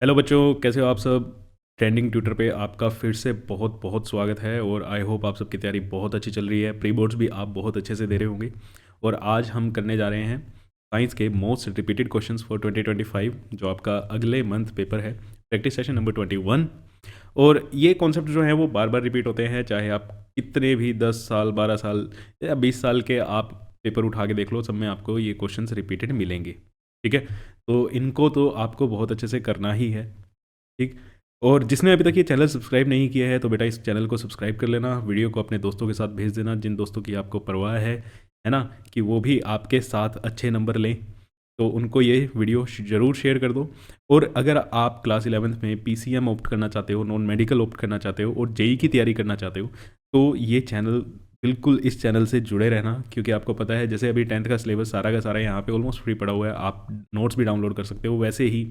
Hello बच्चों, कैसे हो आप सब। ट्रेंडिंग ट्यूटर पे आपका फिर से बहुत बहुत स्वागत है और आई होप आप सबकी तैयारी बहुत अच्छी चल रही है। प्री बोर्ड्स भी आप बहुत अच्छे से दे रहे होंगे। और आज हम करने जा रहे हैं साइंस के मोस्ट रिपीटेड क्वेश्चंस फॉर 2025, जो आपका अगले मंथ पेपर है, प्रैक्टिस सेशन नंबर 21। और ये कॉन्सेप्ट जो है वो बार बार रिपीट होते हैं, चाहे आप कितने भी 10 साल 12 साल या 20 साल के आप पेपर उठा के देख लो, सब में आपको ये क्वेश्चंस रिपीटेड मिलेंगे। ठीक है, तो इनको तो आपको बहुत अच्छे से करना ही है। ठीक। और जिसने अभी तक ये चैनल सब्सक्राइब नहीं किया है तो बेटा इस चैनल को सब्सक्राइब कर लेना, वीडियो को अपने दोस्तों के साथ भेज देना, जिन दोस्तों की आपको परवाह है ना, कि वो भी आपके साथ अच्छे नंबर लें, तो उनको ये वीडियो ज़रूर शेयर कर दो। और अगर आप क्लास 11th में पीसीएम ऑप्ट करना चाहते हो, नॉन मेडिकल ऑप्ट करना चाहते हो और जेई की तैयारी करना चाहते हो, तो ये चैनल, बिल्कुल इस चैनल से जुड़े रहना, क्योंकि आपको पता है जैसे अभी 10th का सिलेबस सारा का सारा यहाँ पे ऑलमोस्ट फ्री पड़ा हुआ है, आप नोट्स भी डाउनलोड कर सकते हो। वैसे ही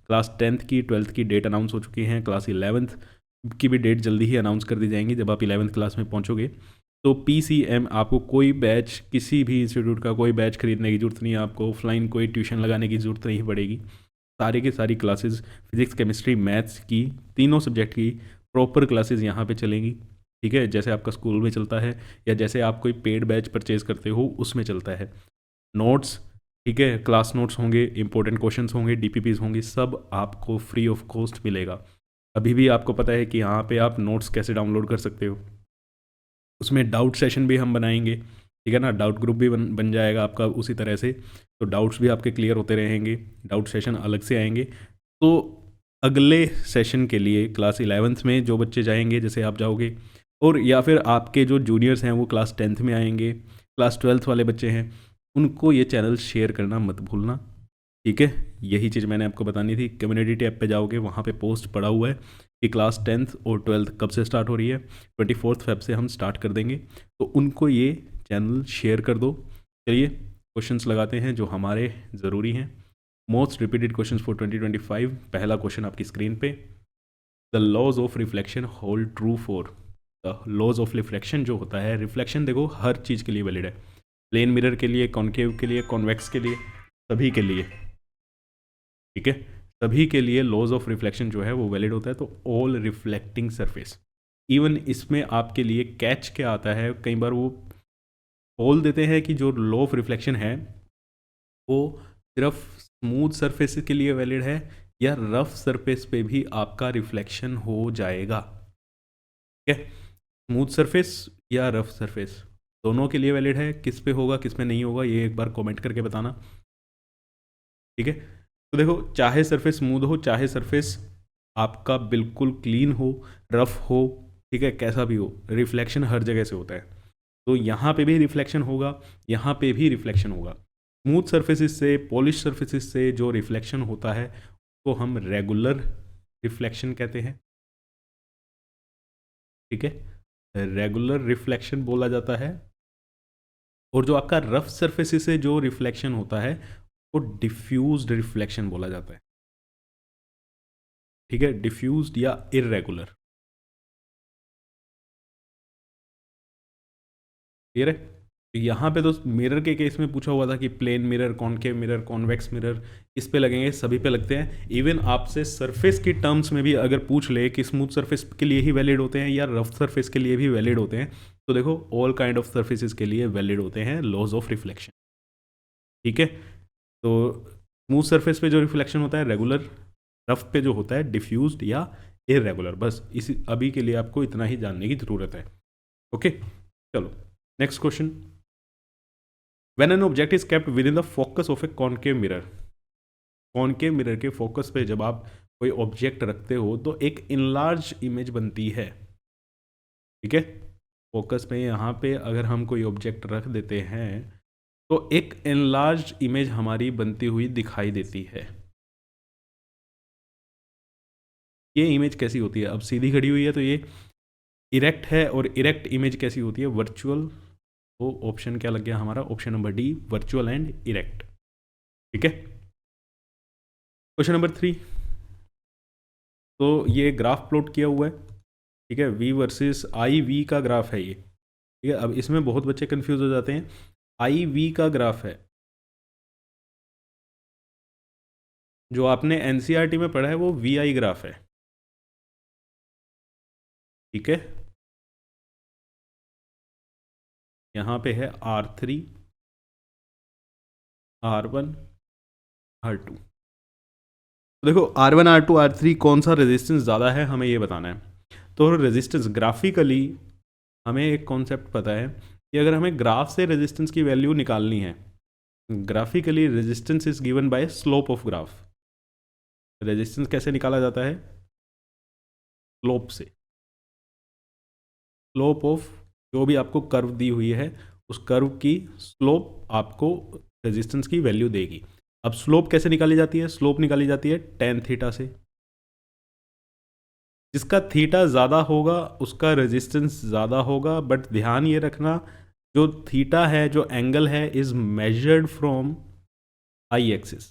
क्लास 10th की 12th की डेट अनाउंस हो चुकी हैं, क्लास 11th की भी डेट जल्दी ही अनाउंस कर दी जाएंगी जब आप 11th क्लास में पहुंचोगे। तो पीसीएम आपको कोई बैच, किसी भी इंस्टीट्यूट का कोई बैच खरीदने की ज़रूरत नहीं है, आपको ऑफलाइन कोई ट्यूशन लगाने की ज़रूरत नहीं पड़ेगी। सारी की सारी क्लासेस, फिजिक्स केमिस्ट्री मैथ्स की, तीनों सब्जेक्ट की प्रॉपर क्लासेस यहाँ पे चलेंगी। ठीक है, जैसे आपका स्कूल में चलता है या जैसे आप कोई पेड बैच परचेज करते हो उसमें चलता है। नोट्स, ठीक है, क्लास नोट्स होंगे, इंपॉर्टेंट क्वेश्चंस होंगे, डीपीपीज होंगी, सब आपको फ्री ऑफ कॉस्ट मिलेगा। अभी भी आपको पता है कि यहाँ पे आप नोट्स कैसे डाउनलोड कर सकते हो। उसमें डाउट सेशन भी हम बनाएंगे, ठीक है ना, डाउट ग्रुप भी बन जाएगा आपका उसी तरह से। तो डाउट्स भी आपके क्लियर होते रहेंगे, डाउट सेशन अलग से आएंगे। तो अगले सेशन के लिए क्लास 11th में जो बच्चे जाएंगे, जैसे आप जाओगे, और या फिर आपके जो जूनियर्स हैं वो क्लास 10th में आएंगे, क्लास 12th वाले बच्चे हैं, उनको ये चैनल शेयर करना मत भूलना। ठीक है, यही चीज़ मैंने आपको बतानी थी। कम्युनिटी टैब पे जाओगे, वहाँ पे पोस्ट पड़ा हुआ है कि क्लास 10th और 12th कब से स्टार्ट हो रही है। 24 फेब से हम स्टार्ट कर देंगे, तो उनको ये चैनल शेयर कर दो। चलिए क्वेश्चंस लगाते हैं जो हमारे ज़रूरी हैं। Most repeated questions for 2025। पहला क्वेश्चन आपकी स्क्रीन पे, the laws of reflection hold true for. The laws of reflection जो होता है, रिफ्लेक्शन देखो हर चीज़ के लिए वैलिड है, प्लेन मिरर के लिए, कॉन्केव के लिए, कॉन्वेक्स के लिए, सभी के लिए। ठीक है, सभी के लिए लॉज ऑफ रिफ्लेक्शन जो है वो वैलिड होता है। तो ऑल रिफ्लेक्टिंग सरफेस, इवन इसमें आपके लिए कैच क्या आता है, कई बार वो बोल देते हैं कि जो लॉ ऑफ रिफ्लेक्शन है वो सिर्फ स्मूथ सरफेस के लिए वैलिड है, या रफ सरफेस पे भी आपका रिफ्लेक्शन हो जाएगा। ठीक है, स्मूथ सरफेस या रफ सरफेस दोनों के लिए वैलिड है। किस पे होगा किस पे नहीं होगा ये एक बार कमेंट करके बताना। ठीक है, तो देखो, चाहे सरफेस स्मूथ हो, चाहे सरफेस आपका बिल्कुल क्लीन हो, रफ हो, ठीक है, कैसा भी हो, रिफ्लेक्शन हर जगह से होता है। तो यहाँ पे भी रिफ्लेक्शन होगा, यहाँ पे भी रिफ्लेक्शन होगा। स्मूथ सरफेसिस से, पॉलिश सरफेसिस से जो रिफ्लेक्शन होता है तो हम रेगुलर रिफ्लेक्शन कहते हैं। ठीक है, रेगुलर रिफ्लेक्शन बोला जाता है। और जो आपका रफ सरफेसिस से जो रिफ्लेक्शन होता है वो डिफ्यूज्ड रिफ्लेक्शन बोला जाता है। ठीक है, डिफ्यूज्ड या इरेगुलर। क्लियर है। तो यहाँ पे तो मिरर के केस में पूछा हुआ था कि plane mirror, concave mirror, convex mirror किस पे लगेंगे, सभी पे लगते हैं। इवन आपसे सरफेस की टर्म्स में भी अगर पूछ ले कि स्मूथ सरफेस के लिए ही वैलिड होते हैं या रफ सरफेस के लिए भी वैलिड होते हैं, तो देखो ऑल काइंड ऑफ सरफेसेस के लिए वैलिड होते हैं लॉज ऑफ रिफ्लेक्शन। ठीक है, तो स्मूथ सरफेस पे जो रिफ्लेक्शन होता है रेगुलर, रफ पे जो होता है डिफ्यूज्ड या इरेगुलर। बस इसी अभी के लिए आपको इतना ही जानने की ज़रूरत है। ओके, चलो next question. When an object is kept with in the focus of A concave mirror, concave mirror के फोकस पे जब आप कोई ऑब्जेक्ट रखते हो तो एक इनलार्ज इमेज बनती है। ठीक है, फोकस पे यहाँ पे अगर हम कोई ऑब्जेक्ट रख देते हैं तो एक एनलार्ज इमेज हमारी बनती हुई दिखाई देती है। ये इमेज कैसी होती है, अब सीधी खड़ी हुई है तो ये इरेक्ट है, और इरेक्ट इमेज कैसी होती है, वर्चुअल। तो ऑप्शन क्या लग गया हमारा, option number D, virtual and erect. ठीक है, क्वेश्चन नंबर 3। तो ये ग्राफ प्लॉट किया हुआ है, ठीक है, वी वर्सेस आई वी का ग्राफ है ये। ठीक है, अब इसमें बहुत बच्चे कंफ्यूज हो जाते हैं। आई वी का ग्राफ है, जो आपने एनसीईआरटी में पढ़ा है वो वी आई ग्राफ है, ठीक है। यहाँ पे है R3, R1, R2। देखो R1, R2, R3 कौन सा रेजिस्टेंस ज़्यादा है हमें ये बताना है। तो रेजिस्टेंस ग्राफिकली हमें एक कॉन्सेप्ट पता है कि अगर हमें ग्राफ से रेजिस्टेंस की वैल्यू निकालनी है, graphically resistance is given by slope of graph. Resistance कैसे निकाला जाता है? स्लोप से। स्लोप ऑफ जो भी आपको कर्व दी हुई है उस कर्व की स्लोप आपको रेजिस्टेंस की वैल्यू देगी। अब स्लोप कैसे निकाली जाती है? स्लोप निकाली जाती है टेन थीटा से। जिसका थीटा ज़्यादा होगा उसका रेजिस्टेंस ज़्यादा होगा, बट ध्यान ये रखना जो थीटा है, जो एंगल है, is measured from I axis.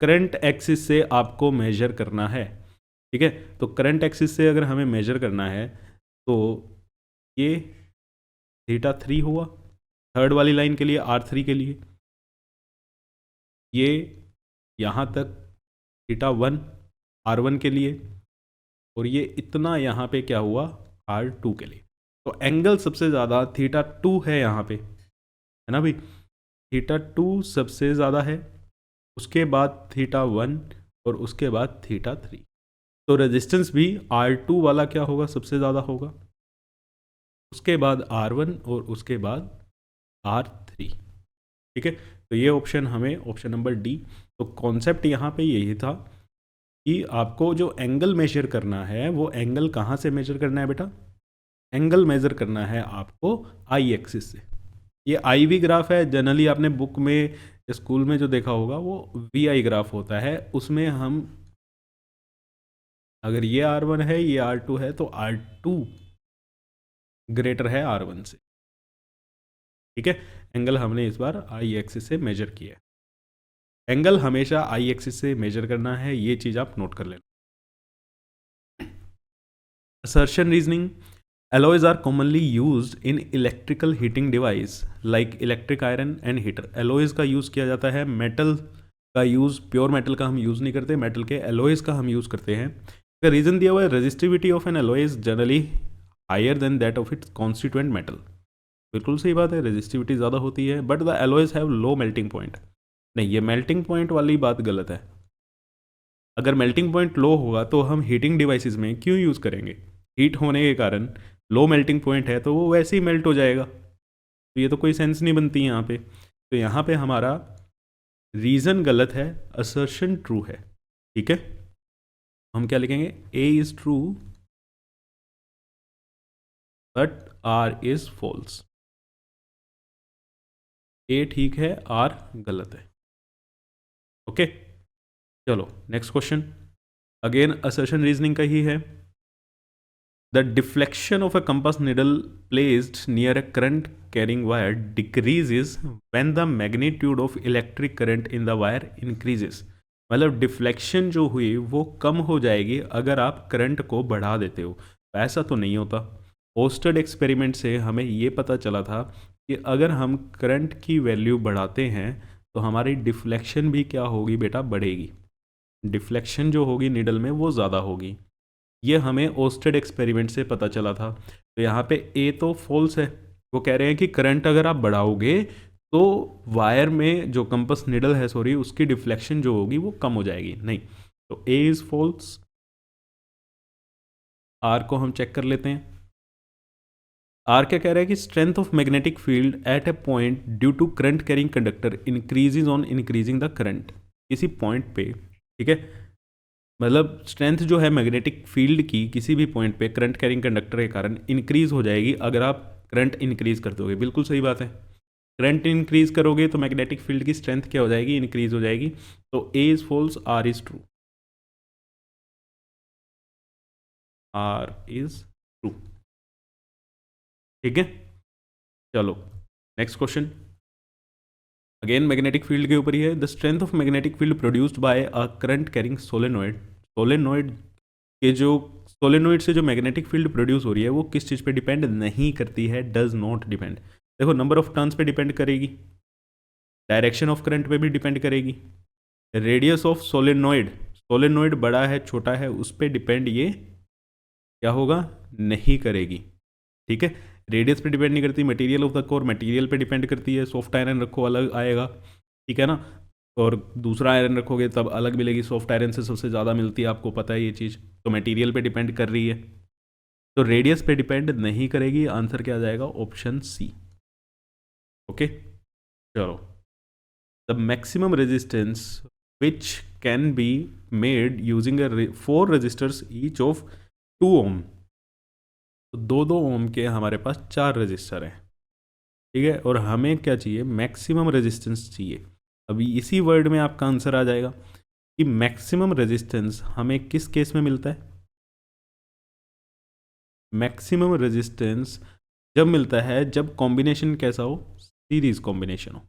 Current axis से आपको मेजर करना है, ठीक है। तो करंट एक्सिस से अगर हमें मेजर करना है तो ये थीटा 3 हुआ थर्ड वाली लाइन के लिए, R3 के लिए। ये यहाँ तक थीटा 1 R1 के लिए, और ये इतना यहाँ पे क्या हुआ R2 के लिए। तो एंगल सबसे ज़्यादा थीटा 2 है यहाँ पे, है ना भाई। थीटा 2 सबसे ज़्यादा है, उसके बाद थीटा 1 और उसके बाद थीटा 3। तो रेजिस्टेंस भी R2 वाला क्या होगा? सबसे ज़्यादा होगा, उसके बाद R1 और उसके बाद R3, ठीक है। तो ये ऑप्शन हमें, ऑप्शन नंबर डी। तो कॉन्सेप्ट यहाँ पे यही था कि आपको जो एंगल मेजर करना है वो एंगल कहाँ से मेजर करना है बेटा? एंगल मेजर करना है आपको आई एक्सिस से। ये आई वी ग्राफ है, जनरली आपने बुक में या स्कूल में जो देखा होगा वो वी आई ग्राफ होता है। उसमें हम अगर ये R1 है, ये R2 है, तो R2 ग्रेटर है R1 से, ठीक है। एंगल हमने इस बार आई एक्सिस से मेजर किया है। एंगल हमेशा आई एक्सिस से मेजर करना है, ये चीज़ आप नोट कर लेना। Assertion reasoning. Alloys are commonly used in electrical heating device like electric iron and heater. Alloys का यूज़ किया जाता है, मेटल का यूज़, प्योर मेटल का हम यूज़ नहीं करते, मेटल के alloys का हम यूज़ करते हैं। का रीज़न दिया हुआ है, resistivity of an alloy is generally higher than that of its constituent metal. बिल्कुल सही बात है, रेजिस्टिविटी ज़्यादा होती है, but the alloys have low melting point. नहीं, ये मेल्टिंग पॉइंट वाली बात गलत है। अगर मेल्टिंग पॉइंट लो होगा तो हम हीटिंग डिवाइसेस में क्यों यूज़ करेंगे? हीट होने के कारण लो मेल्टिंग पॉइंट है तो वो वैसे ही मेल्ट हो जाएगा, तो ये तो कोई सेंस नहीं बनती यहाँ पे। तो यहाँ पे हमारा रीज़न गलत है, असर्शन ट्रू है, ठीक है। हम क्या लिखेंगे? A is true but R is false. A ठीक है, आर गलत है, ओके। चलो next question, again assertion reasoning का ही है। The deflection of a compass needle placed near a current carrying wire decreases when the magnitude of electric current in the wire increases. मतलब deflection जो हुई वो कम हो जाएगी अगर आप करंट को बढ़ा देते हो। ऐसा तो नहीं होता। पोस्टेड एक्सपेरिमेंट से हमें ये पता चला था कि अगर हम करंट की वैल्यू बढ़ाते हैं तो हमारी डिफ्लेक्शन भी क्या होगी बेटा? बढ़ेगी। डिफ्लेक्शन जो होगी निडल में वो ज़्यादा होगी। ये हमें ओस्टेड एक्सपेरिमेंट से पता चला था। तो यहाँ पे ए तो फॉल्स है, वो कह रहे हैं कि करंट अगर आप बढ़ाओगे तो वायर में जो कंपस निडल है, सॉरी, उसकी डिफ्लेक्शन जो होगी वो कम हो जाएगी। नहीं, तो ए इज फॉल्स। आर को हम चेक कर लेते हैं। आर क्या कह रहा है कि strength of magnetic field at a point due to current carrying conductor increases on increasing the current. किसी पॉइंट पे, ठीक है, मतलब स्ट्रेंथ जो है मैग्नेटिक फील्ड की किसी भी पॉइंट पे करंट कैरिंग कंडक्टर के कारण इंक्रीज हो जाएगी अगर आप करंट इंक्रीज कर दोगे। बिल्कुल सही बात है, करंट इंक्रीज करोगे तो मैग्नेटिक फील्ड की स्ट्रेंथ क्या हो जाएगी? इंक्रीज हो जाएगी। तो A is false, R is true. R is true, ठीक है। चलो next question, again magnetic field के ऊपर ही है। The strength of magnetic field produced by a current carrying solenoid. Solenoid के जो सोलेनॉइड से जो मैग्नेटिक फील्ड प्रोड्यूस हो रही है वो किस चीज़ पे डिपेंड नहीं करती है? Does not depend. देखो, नंबर ऑफ टर्न्स पे डिपेंड करेगी, डायरेक्शन ऑफ करंट पे भी डिपेंड करेगी, रेडियस ऑफ सोलेनोइड, सोलेनोइड बड़ा है छोटा है उस पर डिपेंड ये क्या होगा, नहीं करेगी। ठीक है, रेडियस पे डिपेंड नहीं करती, material of the core material पे डिपेंड करती है, सॉफ्ट आयरन रखो अलग आएगा, ठीक है ना, और दूसरा आयरन रखोगे तब अलग मिलेगी, सॉफ्ट आयरन से सबसे ज़्यादा मिलती है, आपको पता है ये चीज़, तो मटेरियल पे डिपेंड कर रही है, तो रेडियस पे डिपेंड नहीं करेगी। आंसर क्या आ जाएगा, ऑप्शन सी। ओके चलो, the maximum resistance which can be made using 4 resistors each of 2 ohm, तो 2-2 ओम के हमारे पास 4 रजिस्टर हैं, ठीक है, और हमें क्या चाहिए, मैक्सिमम रेजिस्टेंस चाहिए। अभी इसी वर्ड में आपका आंसर आ जाएगा कि मैक्सिमम रेजिस्टेंस हमें किस केस में मिलता है, मैक्सिमम रेजिस्टेंस जब मिलता है जब कॉम्बिनेशन कैसा हो, सीरीज कॉम्बिनेशन हो,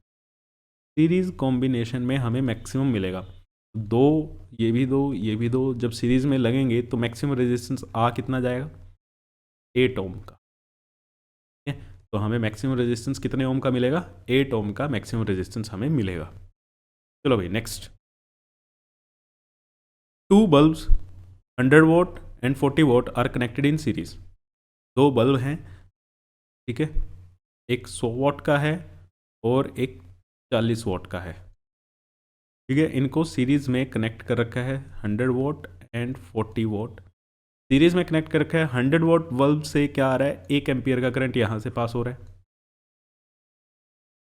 सीरीज कॉम्बिनेशन में हमें मैक्सिमम मिलेगा। दो, ये भी दो, ये भी दो, जब सीरीज में लगेंगे तो मैक्सिमम रेजिस्टेंस आ कितना जाएगा, 8 ओम का, ठीक है, तो हमें मैक्सिमम रेजिस्टेंस कितने ओम का मिलेगा, 8 ओम का मैक्सिमम रेजिस्टेंस हमें मिलेगा। चलो भाई next, 2 bulbs 100 watt and 40 watt are connected in series, 2 bulb हैं, ठीक है, एक 100 वॉट का है और एक 40 वॉट का है, ठीक है, इनको सीरीज में कनेक्ट कर रखा है, 100 वॉट एंड 40 वॉट सीरीज में कनेक्ट कर रखा है। 100 वॉट बल्ब से क्या आ रहा है, 1 एम्पियर का करंट यहाँ से पास हो रहा है,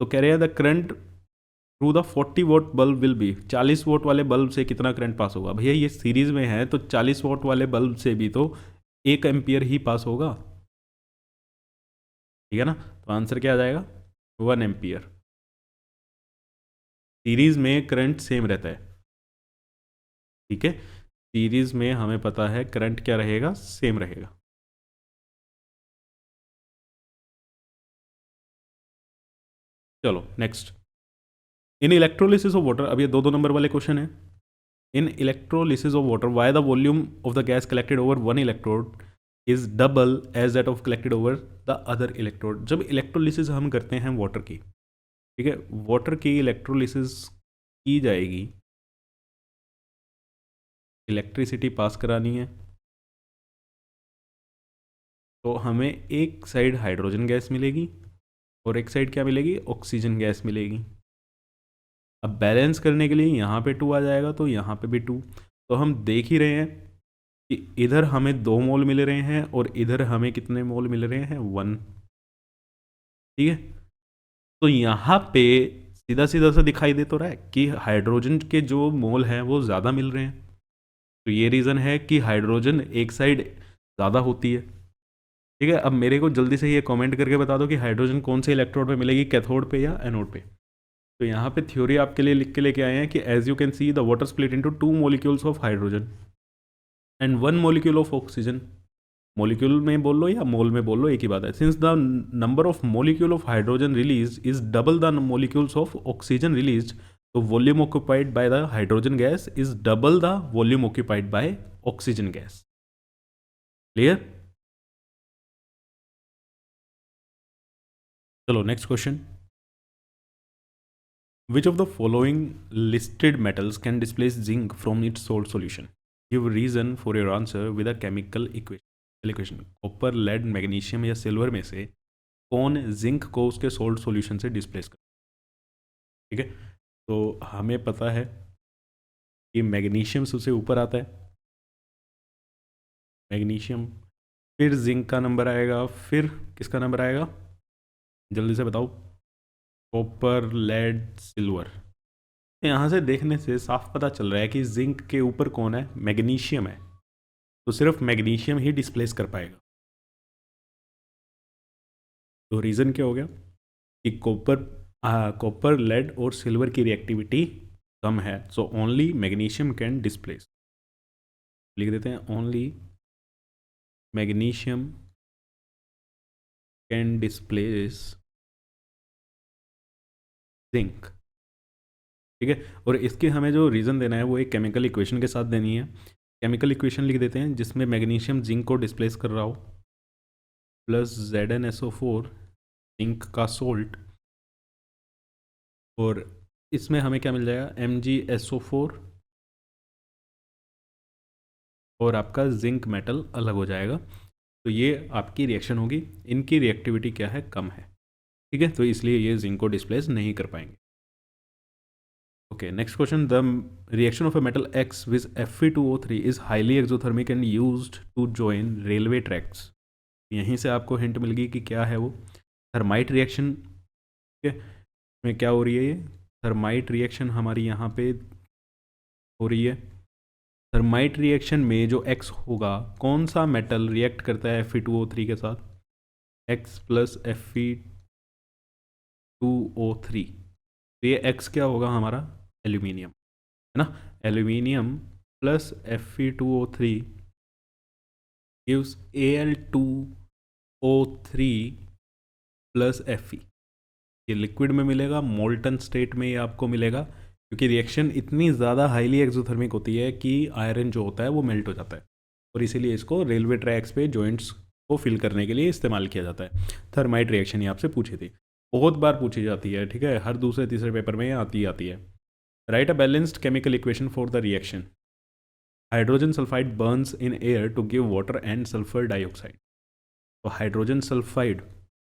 तो कह रहे हैं the current through the 40 vote bulb will be, 40 vote वाले बल्ब से कितना करंट पास होगा, भैया ये सीरीज में है तो 40 वोट वाले बल्ब से भी तो 1 एम्पियर ही पास होगा, ठीक है ना, तो आंसर क्या आ जाएगा, 1 एम्पियर। सीरीज में करंट सेम रहता है, ठीक है, सीरीज में हमें पता है करंट क्या रहेगा, सेम रहेगा। चलो next, in electrolysis of water, अब ये 2-2 नंबर वाले क्वेश्चन है। In electrolysis of water why the volume of the gas collected over 1 electrode is double as that of collected over the other electrode. जब electrolysis हम करते हैं water की, ठीक है, वाटर की इलेक्ट्रोलिसिस की जाएगी, इलेक्ट्रिसिटी पास करानी है, तो हमें एक साइड हाइड्रोजन गैस मिलेगी और एक साइड क्या मिलेगी, ऑक्सीजन गैस मिलेगी। अब बैलेंस करने के लिए यहाँ पे 2 आ जाएगा तो यहाँ पे भी 2, तो हम देख ही रहे हैं कि इधर हमें 2 मोल मिल रहे हैं और इधर हमें कितने मोल मिल रहे हैं, 1, ठीक है, तो यहाँ पे सीधा सीधा सा दिखाई दे तो रहा है कि हाइड्रोजन के जो मोल हैं वो ज़्यादा मिल रहे हैं, तो ये रीज़न है कि हाइड्रोजन एक साइड ज़्यादा होती है, ठीक है। अब मेरे को जल्दी से ये कमेंट करके बता दो कि हाइड्रोजन कौन से इलेक्ट्रोड पे मिलेगी, कैथोड पे या एनोड पे। तो यहाँ पे थ्योरी आपके लिए लिख के लेके आए हैं कि as you can see the water split into 2 molecules of hydrogen and 1 molecule of oxygen, molecule में बोल लो या मोल में बोल लो एक ही बात है। Since the number of molecule of hydrogen release is double the molecules of oxygen release, तो volume occupied by the hydrogen gas is double the volume occupied by oxygen gas. Clear? चलो next question, which of the following listed metals can displace zinc from its salt solution, give reason for your answer with a chemical equation. Copper, lead, magnesium या silver में से कौन zinc को उसके salt solution से displace कर, ठीक है, तो हमें पता है कि मैग्नीशियम सबसे ऊपर आता है, मैग्नीशियम, फिर जिंक का नंबर आएगा, फिर किसका नंबर आएगा, जल्दी से बताओ, कॉपर, लेड, सिल्वर। यहाँ से देखने से साफ पता चल रहा है कि जिंक के ऊपर कौन है, मैग्नीशियम है, तो सिर्फ मैग्नीशियम ही डिस्प्लेस कर पाएगा। तो रीज़न क्या हो गया कि कॉपर, लेड और सिल्वर की रिएक्टिविटी कम है, so only magnesium can displace. लिख देते हैं only magnesium can displace zinc, ठीक है। और इसके हमें जो रीज़न देना है वो एक केमिकल इक्वेशन के साथ देनी है। केमिकल इक्वेशन लिख देते हैं जिसमें मैग्नीशियम जिंक को डिस्प्लेस कर रहा हो, प्लस ZnSO4 जिंक का सोल्ट, और इसमें हमें क्या मिल जाएगा, MgSO4 और आपका जिंक मेटल अलग हो जाएगा। तो ये आपकी रिएक्शन होगी, इनकी रिएक्टिविटी क्या है, कम है। ठीक है, तो इसलिए ये जिंक को डिस्प्लेस नहीं कर पाएंगे। Okay, next question, the reaction of a metal X with Fe2O3 is highly exothermic and used to join railway tracks. यहीं से आपको हिंट मिल गई कि क्या है वो, थर्माइट रिएक्शन। ठीक है, में क्या हो रही है, ये थर्माइट रिएक्शन हमारी यहाँ पे हो रही है। थर्माइट रिएक्शन में जो X होगा, कौन सा मेटल रिएक्ट करता है Fe2O3 के साथ, X प्लस Fe2O3। तो ये X क्या होगा हमारा, एल्यूमिनियम, है ना। Aluminium plus Fe2O3 gives Al2O3 plus Fe। ये लिक्विड में मिलेगा, मोल्टन स्टेट में ये आपको मिलेगा, क्योंकि रिएक्शन इतनी ज़्यादा हाईली एक्सोथर्मिक होती है कि आयरन जो होता है वो मेल्ट हो जाता है, और इसीलिए इसको रेलवे ट्रैक्स पे जॉइंट्स को फिल करने के लिए इस्तेमाल किया जाता है। थर्माइट रिएक्शन ये आपसे पूछी थी, बहुत बार पूछी जाती है। ठीक है, हर दूसरे तीसरे पेपर में ये आती है। Write a balanced chemical equation for the reaction, hydrogen sulphide burns in air to give water and sulphur dioxide. तो हाइड्रोजन सल्फाइड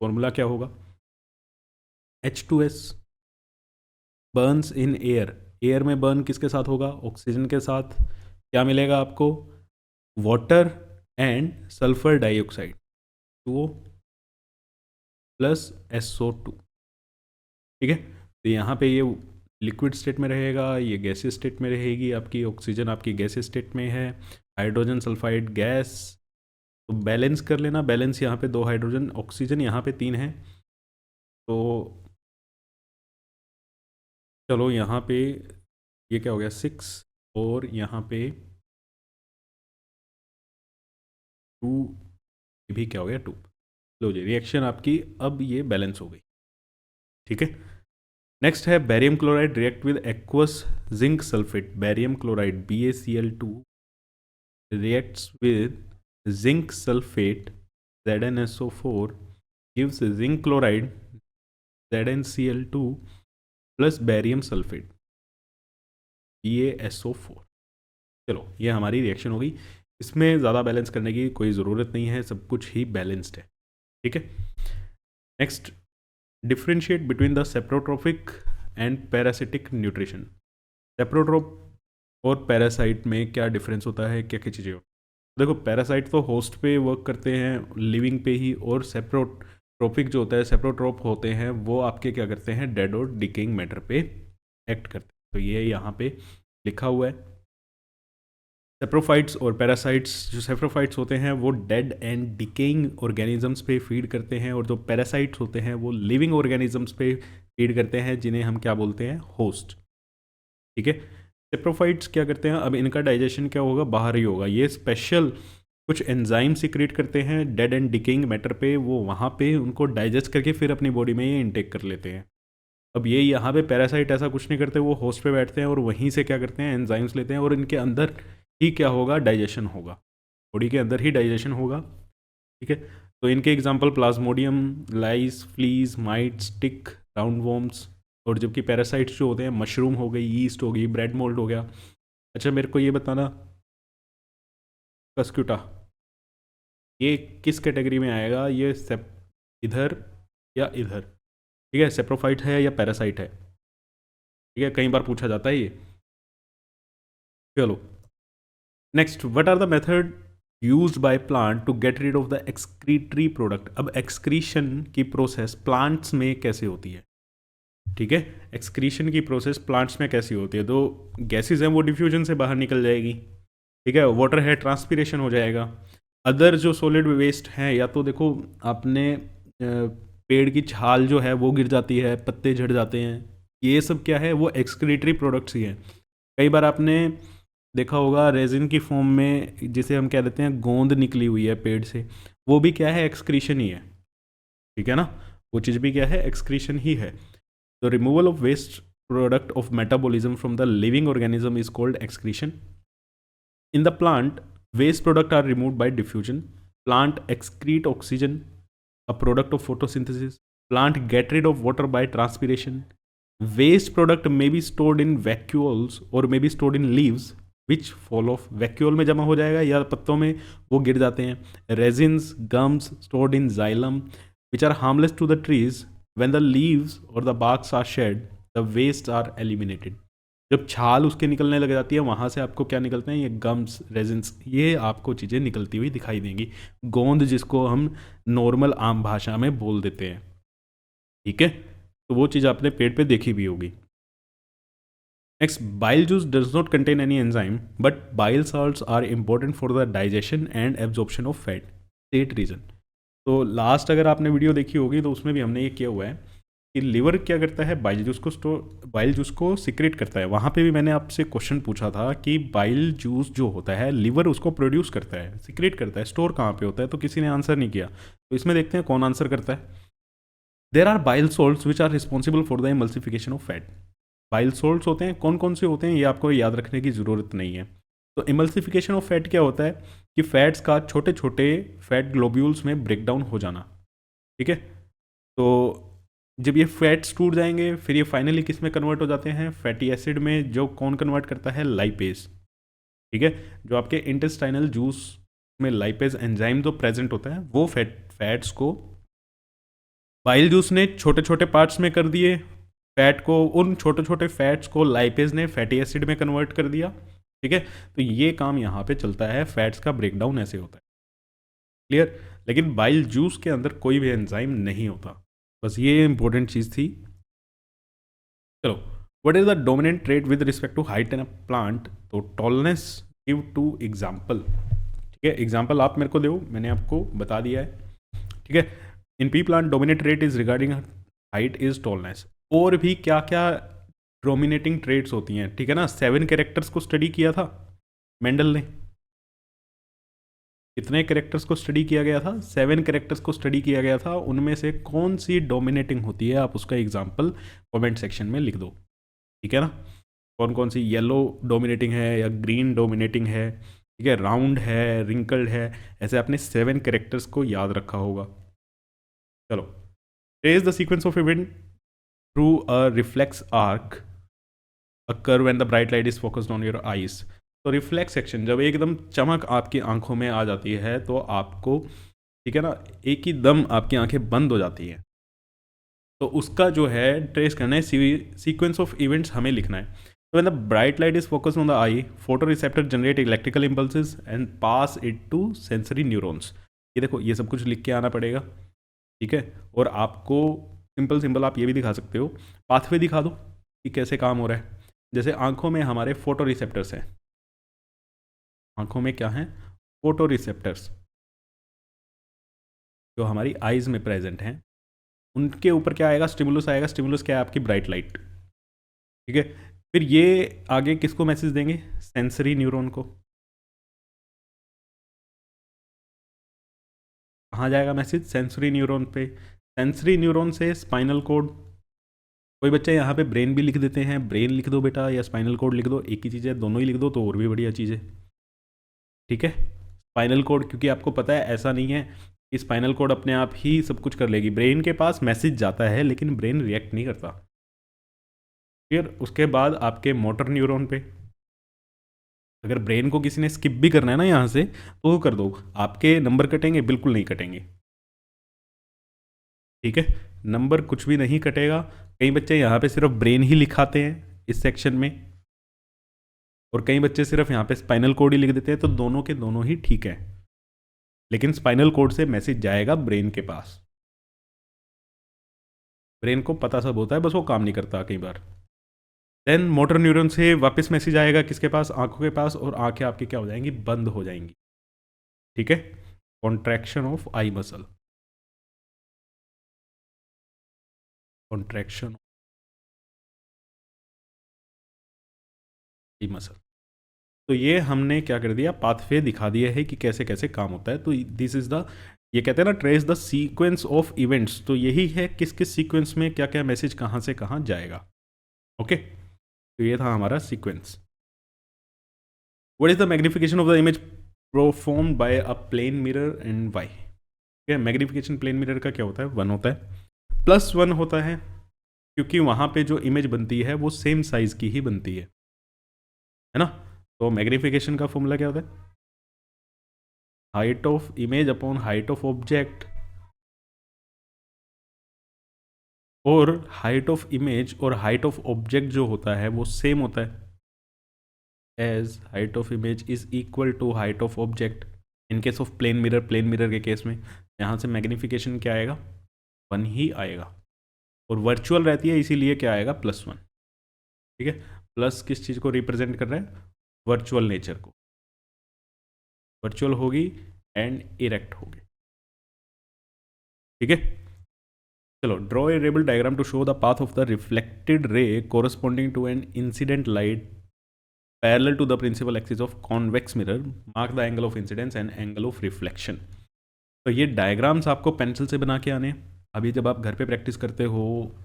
फॉर्मूला क्या होगा, H2S burns in air. Air में बर्न किसके साथ होगा, ऑक्सीजन के साथ। क्या मिलेगा आपको, water and sulphur dioxide, 2O plus SO2। ठीक है, तो यहाँ पे ये लिक्विड स्टेट में रहेगा, ये गैसीय स्टेट में रहेगी आपकी, ऑक्सीजन आपकी गैसीय स्टेट में है, हाइड्रोजन सल्फाइड गैस। तो बैलेंस कर लेना, बैलेंस यहाँ पे 2 हाइड्रोजन, ऑक्सीजन यहाँ पे 3 है। तो चलो यहाँ पे ये क्या हो गया 6, और यहाँ पे 2, ये भी क्या हो गया 2। लो जी, रिएक्शन आपकी अब ये बैलेंस हो गई। ठीक है, नेक्स्ट है barium chloride react with aqueous zinc sulphate. Barium chloride BaCl2 reacts with zinc sulfate ZnSO4 gives zinc chloride ZnCl2 plus barium sulphate BaSO4। चलो, ये हमारी रिएक्शन होगी। इसमें ज़्यादा बैलेंस करने की कोई ज़रूरत नहीं है, सब कुछ ही बैलेंस्ड है। ठीक है, next, differentiate between the saprotrophic and parasitic nutrition. Saprotroph और पैरासाइट में क्या डिफरेंस होता है, क्या क्या चीज़ें। देखो, पैरासाइट तो होस्ट पे वर्क करते हैं, लिविंग पे ही, और सेप्रोट्रोपिक जो होता है, सेप्रोट्रोप होते हैं वो आपके क्या करते हैं, डेड और डिकेइंग मैटर पे एक्ट करते हैं। तो ये यहाँ पे लिखा हुआ है। सेप्रोफाइट्स और पैरासाइट्स, जो सेप्रोफाइट्स होते हैं वो डेड एंड डिकेइंग ऑर्गेनिजम्स पे फीड करते हैं, और जो पैरासाइट्स होते हैं वो लिविंग ऑर्गेनिजम्स पे फीड करते हैं, जिन्हें हम क्या बोलते हैं, होस्ट। ठीक है, सेप्रोफाइट्स क्या करते हैं, अब इनका डाइजेशन क्या होगा, बाहर ही होगा। ये स्पेशल कुछ एंजाइम सीक्रेट करते हैं डेड एंड डिकेइंग मैटर पे, वो वहाँ पे उनको डाइजेस्ट करके फिर अपनी बॉडी में ये इंटेक कर लेते हैं। अब ये यहाँ पे पैरासाइट ऐसा कुछ नहीं करते, वो होस्ट पे बैठते हैं और वहीं से क्या करते हैं, एंजाइम्स लेते हैं, और इनके अंदर ही क्या होगा, डाइजेशन होगा, बॉडी के अंदर ही डाइजेशन होगा। ठीक है, तो इनके एग्जाम्पल प्लाज्मोडियम, लाइस, फ्लीज, माइट्स, टिक, राउंड वॉर्म्स। और जबकि पैरासाइट्स जो होते हैं, मशरूम हो गई, यीस्ट हो गई, ब्रेड मोल्ड हो गया। अच्छा, मेरे को ये बताना, कस्क्यूटा ये किस कैटेगरी में आएगा, ये इधर या इधर। ठीक है, सेप्रोफाइट है या पैरासाइट है। ठीक है, कई बार पूछा जाता है ये। चलो, next, what are the method used by plant to get rid of the excretory product. अब एक्सक्रीशन की प्रोसेस प्लांट्स में कैसे होती है। ठीक है, एक्सक्रीशन की प्रोसेस प्लांट्स में कैसी होती है, तो गैसेज हैं वो डिफ्यूजन से बाहर निकल जाएगी। ठीक है, वाटर है, ट्रांसपीरेशन हो जाएगा। अदर जो सॉलिड वेस्ट हैं, या तो देखो आपने पेड़ की छाल जो है वो गिर जाती है, पत्ते झड़ जाते हैं, ये सब क्या है, वो एक्सक्रीटरी प्रोडक्ट्स ही हैं। कई बार आपने देखा होगा रेजिन की फॉर्म में, जिसे हम कह देते हैं गोंद निकली हुई है पेड़ से, वो भी क्या है, एक्सक्रीशन ही है। ठीक है ना, वो चीज़ भी क्या है, एक्सक्रीशन ही है। The removal of waste product of metabolism from the living organism is called excretion. In the plant, waste products are removed by diffusion. Plant excrete oxygen, a product of photosynthesis. Plant get rid of water by transpiration. Waste product may be stored in vacuoles or may be stored in leaves which fall off, vacuole में जमा हो जाएगा या पत्तों में वो गिर जाते हैं। Resins gums stored in xylem which are harmless to the trees, when the leaves और the barks are shed the waste are eliminated. जब छाल उसके निकलने लग जाती है वहाँ से आपको क्या निकलते हैं, ये गम्स रेजिन्स, ये आपको चीज़ें निकलती हुई दिखाई देंगी। गोंद जिसको हम नॉर्मल आम भाषा में बोल देते हैं, ठीक है, तो वो चीज़ आपने पेड़ पे देखी भी होगी। Next, bile juice does not contain any enzyme but bile salts are important for the digestion and absorption of fat, state reason. तो लास्ट अगर आपने वीडियो देखी होगी तो उसमें भी हमने ये किया हुआ है कि लिवर क्या करता है, बाइल जूस को सिक्रेट करता है। वहाँ पे भी मैंने आपसे क्वेश्चन पूछा था कि बाइल जूस जो होता है लिवर उसको प्रोड्यूस करता है, सिक्रेट करता है, स्टोर कहाँ पे होता है, तो किसी ने आंसर नहीं किया। तो इसमें देखते हैं कौन आंसर करता है। There are bile salts which are responsible for the emulsification of fat. Bile salts होते हैं, कौन कौन से होते हैं ये आपको याद रखने की ज़रूरत नहीं है। तो इमल्सिफिकेशन ऑफ फैट क्या होता है कि फैट्स का छोटे छोटे फैट ग्लोब्यूल्स में ब्रेक डाउन हो जाना, ठीक है। तो जब ये फैट्स टूट जाएंगे फिर ये फाइनली किस में कन्वर्ट हो जाते हैं, फैटी एसिड में, जो कौन कन्वर्ट करता है, लाइपेज, ठीक है। जो आपके इंटेस्टाइनल जूस में लाइपेज एंजाइम जो प्रेजेंट होता है वो फैट्स को बाइल जूस ने छोटे छोटे पार्ट्स में कर दिए, फैट को, उन छोटे छोटे फैट्स को लाइपेज ने फैटी एसिड में कन्वर्ट कर दिया, ठीक है। तो ये काम यहाँ पे चलता है, फैट्स का ब्रेकडाउन ऐसे होता है, क्लियर। लेकिन बाइल जूस के अंदर कोई भी एंजाइम नहीं होता, बस ये इंपॉर्टेंट चीज़ थी। चलो, what is the dominant trait with respect to height in a plant, तो टॉलनेस, गिव टू एग्जाम्पल, ठीक है। एग्जाम्पल आप मेरे को दो, मैंने आपको बता दिया है, ठीक है। In pea plant dominate trait is regarding height is tallness. और भी क्या क्या डोमिनेटिंग ट्रेट्स होती हैं, ठीक है ना। 7 कैरेक्टर्स को स्टडी किया था मेंडल ने, कितने कैरेक्टर्स को स्टडी किया गया था, 7 कैरेक्टर्स को स्टडी किया गया था। उनमें से कौन सी डोमिनेटिंग होती है, आप उसका एग्जाम्पल कमेंट सेक्शन में लिख दो, ठीक है ना। कौन कौन सी, येलो डोमिनेटिंग है या ग्रीन डोमिनेटिंग है, ठीक है, राउंड है, रिंकल्ड है, ऐसे आपने 7 कैरेक्टर्स को याद रखा होगा। चलो, trace the sequence of event through a reflex arc occur when the bright light is focused on your eyes। तो रिफ्लेक्स एक्शन, जब एकदम चमक आपकी आंखों में आ जाती है तो आपको, ठीक है ना, एक ही दम आपकी आंखें बंद हो जाती हैं, तो उसका जो है ट्रेस करना है, सीक्वेंस ऑफ इवेंट्स हमें लिखना है। तो when the bright light is focused on the eye, photo receptor generate electrical impulses and pass it to sensory neurons. ये देखो, ये सब कुछ लिख के आना पड़ेगा, ठीक है। और आपको सिंपल सिंपल आप ये भी दिखा सकते हो, पाथवे दिखा दो कि कैसे काम हो रहा है। जैसे आंखों में हमारे फोटो रिसेप्टर्स हैं, आंखों में क्या हैं, फोटो रिसेप्टर्स, जो हमारी आईज में प्रेजेंट हैं। उनके ऊपर क्या आएगा, स्टिमुलस आएगा। स्टिमुलस क्या है, आपकी ब्राइट लाइट, ठीक है। फिर ये आगे किसको मैसेज देंगे, सेंसरी न्यूरॉन को। कहाँ जाएगा मैसेज, सेंसरी न्यूरॉन पे। सेंसरी न्यूरॉन से स्पाइनल कोड, कोई बच्चे यहाँ पे ब्रेन भी लिख देते हैं, ब्रेन लिख दो बेटा या स्पाइनल कोड लिख दो, एक ही चीज़ है, दोनों ही लिख दो तो और भी बढ़िया चीज़ है, ठीक है। स्पाइनल कोड, क्योंकि आपको पता है ऐसा नहीं है कि स्पाइनल कोड अपने आप ही सब कुछ कर लेगी, ब्रेन के पास मैसेज जाता है लेकिन ब्रेन रिएक्ट नहीं करता। फिर उसके बाद आपके मोटर न्यूरॉन पे, अगर ब्रेन को किसी ने स्किप भी करना है ना यहाँ से तो वो कर दो, आपके नंबर कटेंगे, बिल्कुल नहीं कटेंगे, ठीक है। नंबर कुछ भी नहीं कटेगा। कई बच्चे यहाँ पे सिर्फ ब्रेन ही लिखाते हैं इस सेक्शन में, और कई बच्चे सिर्फ यहाँ पे स्पाइनल कोड ही लिख देते हैं, तो दोनों के दोनों ही ठीक है, लेकिन स्पाइनल कोड से मैसेज जाएगा ब्रेन के पास। ब्रेन को पता सब होता है, बस वो काम नहीं करता कई बार। देन मोटर न्यूरॉन से वापस मैसेज आएगा किसके पास, आंखों के पास, और आंखें आपकी क्या हो जाएंगी, बंद हो जाएंगी, ठीक है। Contraction of I muscle, contraction I muscle. तो ये हमने क्या कर दिया, पाथवे दिखा दिया है कि कैसे कैसे काम होता है। तो दिस इज द, ये कहते हैं ना, trace the sequence of events, तो यही है किस किस सीक्वेंस में क्या क्या मैसेज कहाँ से कहाँ जाएगा, ओके। तो ये था हमारा sequence. What is the magnification of the image performed by a plane mirror and why. ठीक है, मैग्निफिकेशन प्लेन मिरर का क्या होता है, 1 होता है, +1 होता है, क्योंकि वहाँ पे जो इमेज बनती है वो सेम साइज़ की ही बनती है ना। तो मैग्नीफिकेशन का फॉर्मूला क्या होता है? Height of image upon height of object, और हाइट ऑफ इमेज और हाइट ऑफ ऑब्जेक्ट जो होता है वो सेम होता है, as height of image is equal to height of object in case of plane mirror के केस में यहाँ से मैग्नीफिकेशन क्या आएगा? 1 ही आएगा, और वर्चुअल रहती है इसीलिए क्या आएगा? +1। ठीक है, प्लस किस चीज़ को रिप्रेजेंट कर रहा है? वर्चुअल नेचर को। वर्चुअल होगी एंड इरेक्ट होगी। ठीक है, चलो, draw a labelled diagram to show the path of the reflected ray corresponding to an incident light parallel to the principal axis of convex mirror, mark the angle of incidence and angle of reflection. तो ये diagrams आपको pencil से बना के आने हैं। अभी जब आप घर पे प्रैक्टिस करते हो,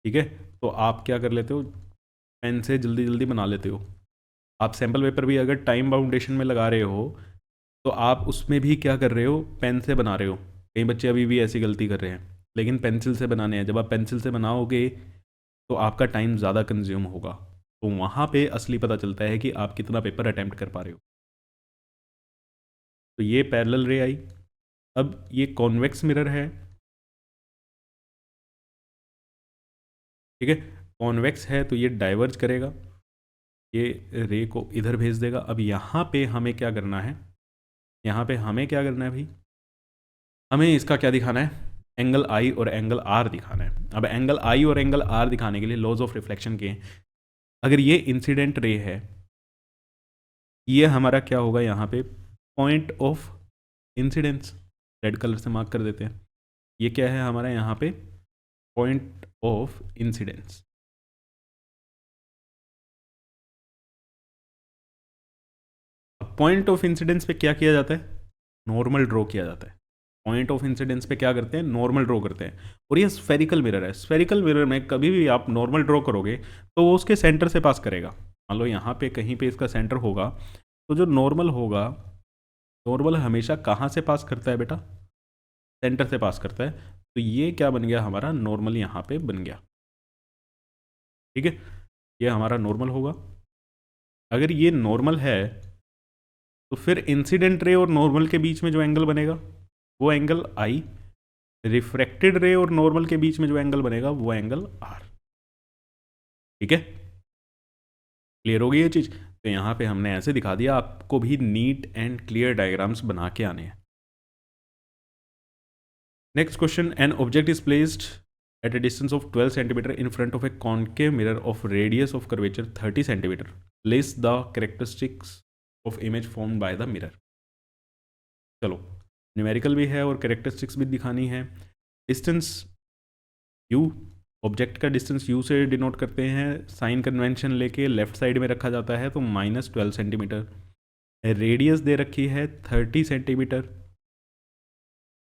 ठीक है, तो आप क्या कर लेते हो? पेन से जल्दी जल्दी बना लेते हो। आप सैम्पल पेपर भी अगर टाइम बाउंडेशन में लगा रहे हो तो आप उसमें भी क्या कर रहे हो? पेन से बना रहे हो। कई बच्चे अभी भी ऐसी गलती कर रहे हैं, लेकिन पेंसिल से बनाने हैं। जब आप पेंसिल से बनाओगे तो आपका टाइम ज़्यादा कंज्यूम होगा, तो वहाँ पे असली पता चलता है कि आप कितना पेपर अटैम्प्ट कर पा रहे हो। तो ये पैरेलल रे आई। अब ये कॉन्वेक्स मिरर है, ठीक है, कॉन्वेक्स है तो ये डाइवर्ज करेगा, ये रे को इधर भेज देगा। अब यहाँ पे हमें क्या करना है? यहाँ पे हमें क्या करना है भाई? हमें इसका क्या दिखाना है? एंगल आई और एंगल आर दिखाना है। अब एंगल आई और एंगल आर दिखाने के लिए लॉज ऑफ रिफ्लेक्शन के, अगर ये इंसिडेंट रे है, ये हमारा क्या होगा? यहाँ पे point of incidence, red colour से मार्क कर देते हैं। ये क्या है हमारा यहाँ पे? Point of incidence. अब पॉइंट ऑफ इंसिडेंस पे क्या किया जाता है? नॉर्मल ड्रॉ किया जाता है। पॉइंट ऑफ इंसिडेंस पे क्या करते हैं? नॉर्मल ड्रॉ करते हैं। और ये स्फेरिकल मिरर है। स्फेरिकल मिरर में कभी भी आप नॉर्मल ड्रॉ करोगे तो वो उसके सेंटर से पास करेगा। मान लो यहाँ पे कहीं पे इसका सेंटर होगा, तो जो नॉर्मल होगा, नॉर्मल हमेशा कहाँ से पास करता है बेटा? सेंटर से पास करता है। तो ये क्या बन गया हमारा? नॉर्मल यहाँ पे बन गया। ठीक है, ये हमारा नॉर्मल होगा। अगर ये नॉर्मल है तो फिर इंसिडेंट रे और नॉर्मल के बीच में जो एंगल बनेगा वो एंगल आई, रिफ्रैक्टेड रे और नॉर्मल के बीच में जो एंगल बनेगा वो एंगल आर। ठीक है, क्लियर हो गई ये चीज़? तो यहाँ पे हमने ऐसे दिखा दिया। आपको भी नीट एंड क्लियर डायग्राम्स बना के आने हैं। Next question, an object is placed at a distance of 12 centimeter in front of a concave mirror of radius of curvature 30 centimeter. List the characteristics of image formed by the mirror. चलो, numerical भी है और characteristics भी दिखानी है। Distance u, object का distance u से denote करते हैं। साइन कन्वेंशन लेके लेफ्ट साइड में रखा जाता है, तो -12 सेंटीमीटर। रेडियस दे रखी है 30 सेंटीमीटर।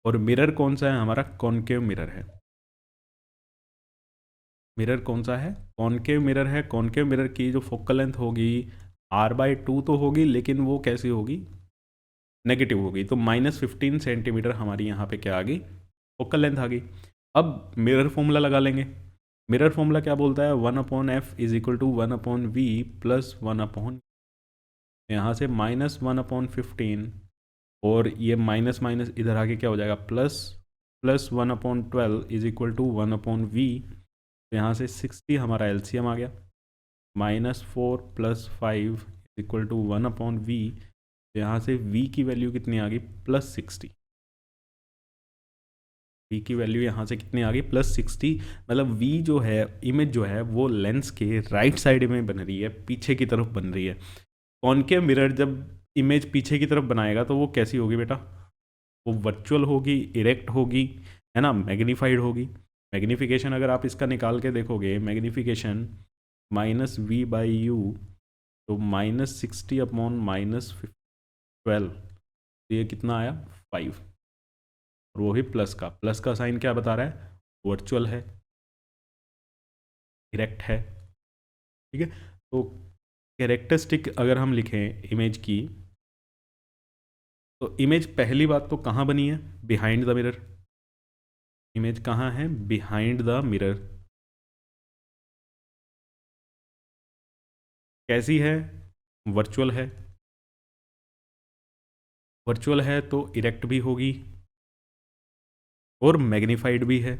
और मिरर कौन सा है हमारा? कॉनकेव मिरर है। मिरर कौन सा है? कॉनकेव मिरर है। कॉनकेव मिरर की जो फोकल लेंथ होगी r/2 तो होगी, लेकिन वो कैसी होगी? नेगेटिव होगी। तो -15 सेंटीमीटर हमारी यहाँ पे क्या आ गई? फोकल लेंथ आ गई। अब मिरर फॉर्मूला लगा लेंगे। मिरर फॉर्मूला क्या बोलता है? 1/f is equal to 1/v plus 1/, यहाँ से -1/15, और ये माइनस माइनस इधर आके क्या हो जाएगा? Plus 1/12 is equal to 1/v। तो यहाँ से 60 हमारा एलसीएम आ गया। -4 + 5 इक्वल टू 1/v। तो यहाँ से v की वैल्यू कितनी आ गई? +60। v की वैल्यू यहाँ से कितनी आ गई? +60। मतलब v जो है, इमेज जो है, वो लेंस के राइट साइड में बन रही है, पीछे की तरफ बन रही है। कॉनकेव मिरर जब इमेज पीछे की तरफ बनाएगा तो वो कैसी होगी बेटा? वो वर्चुअल होगी, इरेक्ट होगी, है ना, मैग्नीफाइड होगी। मैग्नीफिकेशन अगर आप इसका निकाल के देखोगे, मैग्नीफिकेशन -v/u, तो -60/-12, तो ये कितना आया? 5। और वो भी प्लस का साइन क्या बता रहा है? वर्चुअल है, इरेक्ट है। ठीक है, तो कैरेक्टरिस्टिक अगर हम लिखें इमेज की, तो इमेज पहली बात तो कहाँ बनी है? Behind the mirror. इमेज कहाँ है? Behind the mirror. कैसी है? वर्चुअल है। वर्चुअल है तो इरेक्ट भी होगी और मैग्नीफाइड भी है,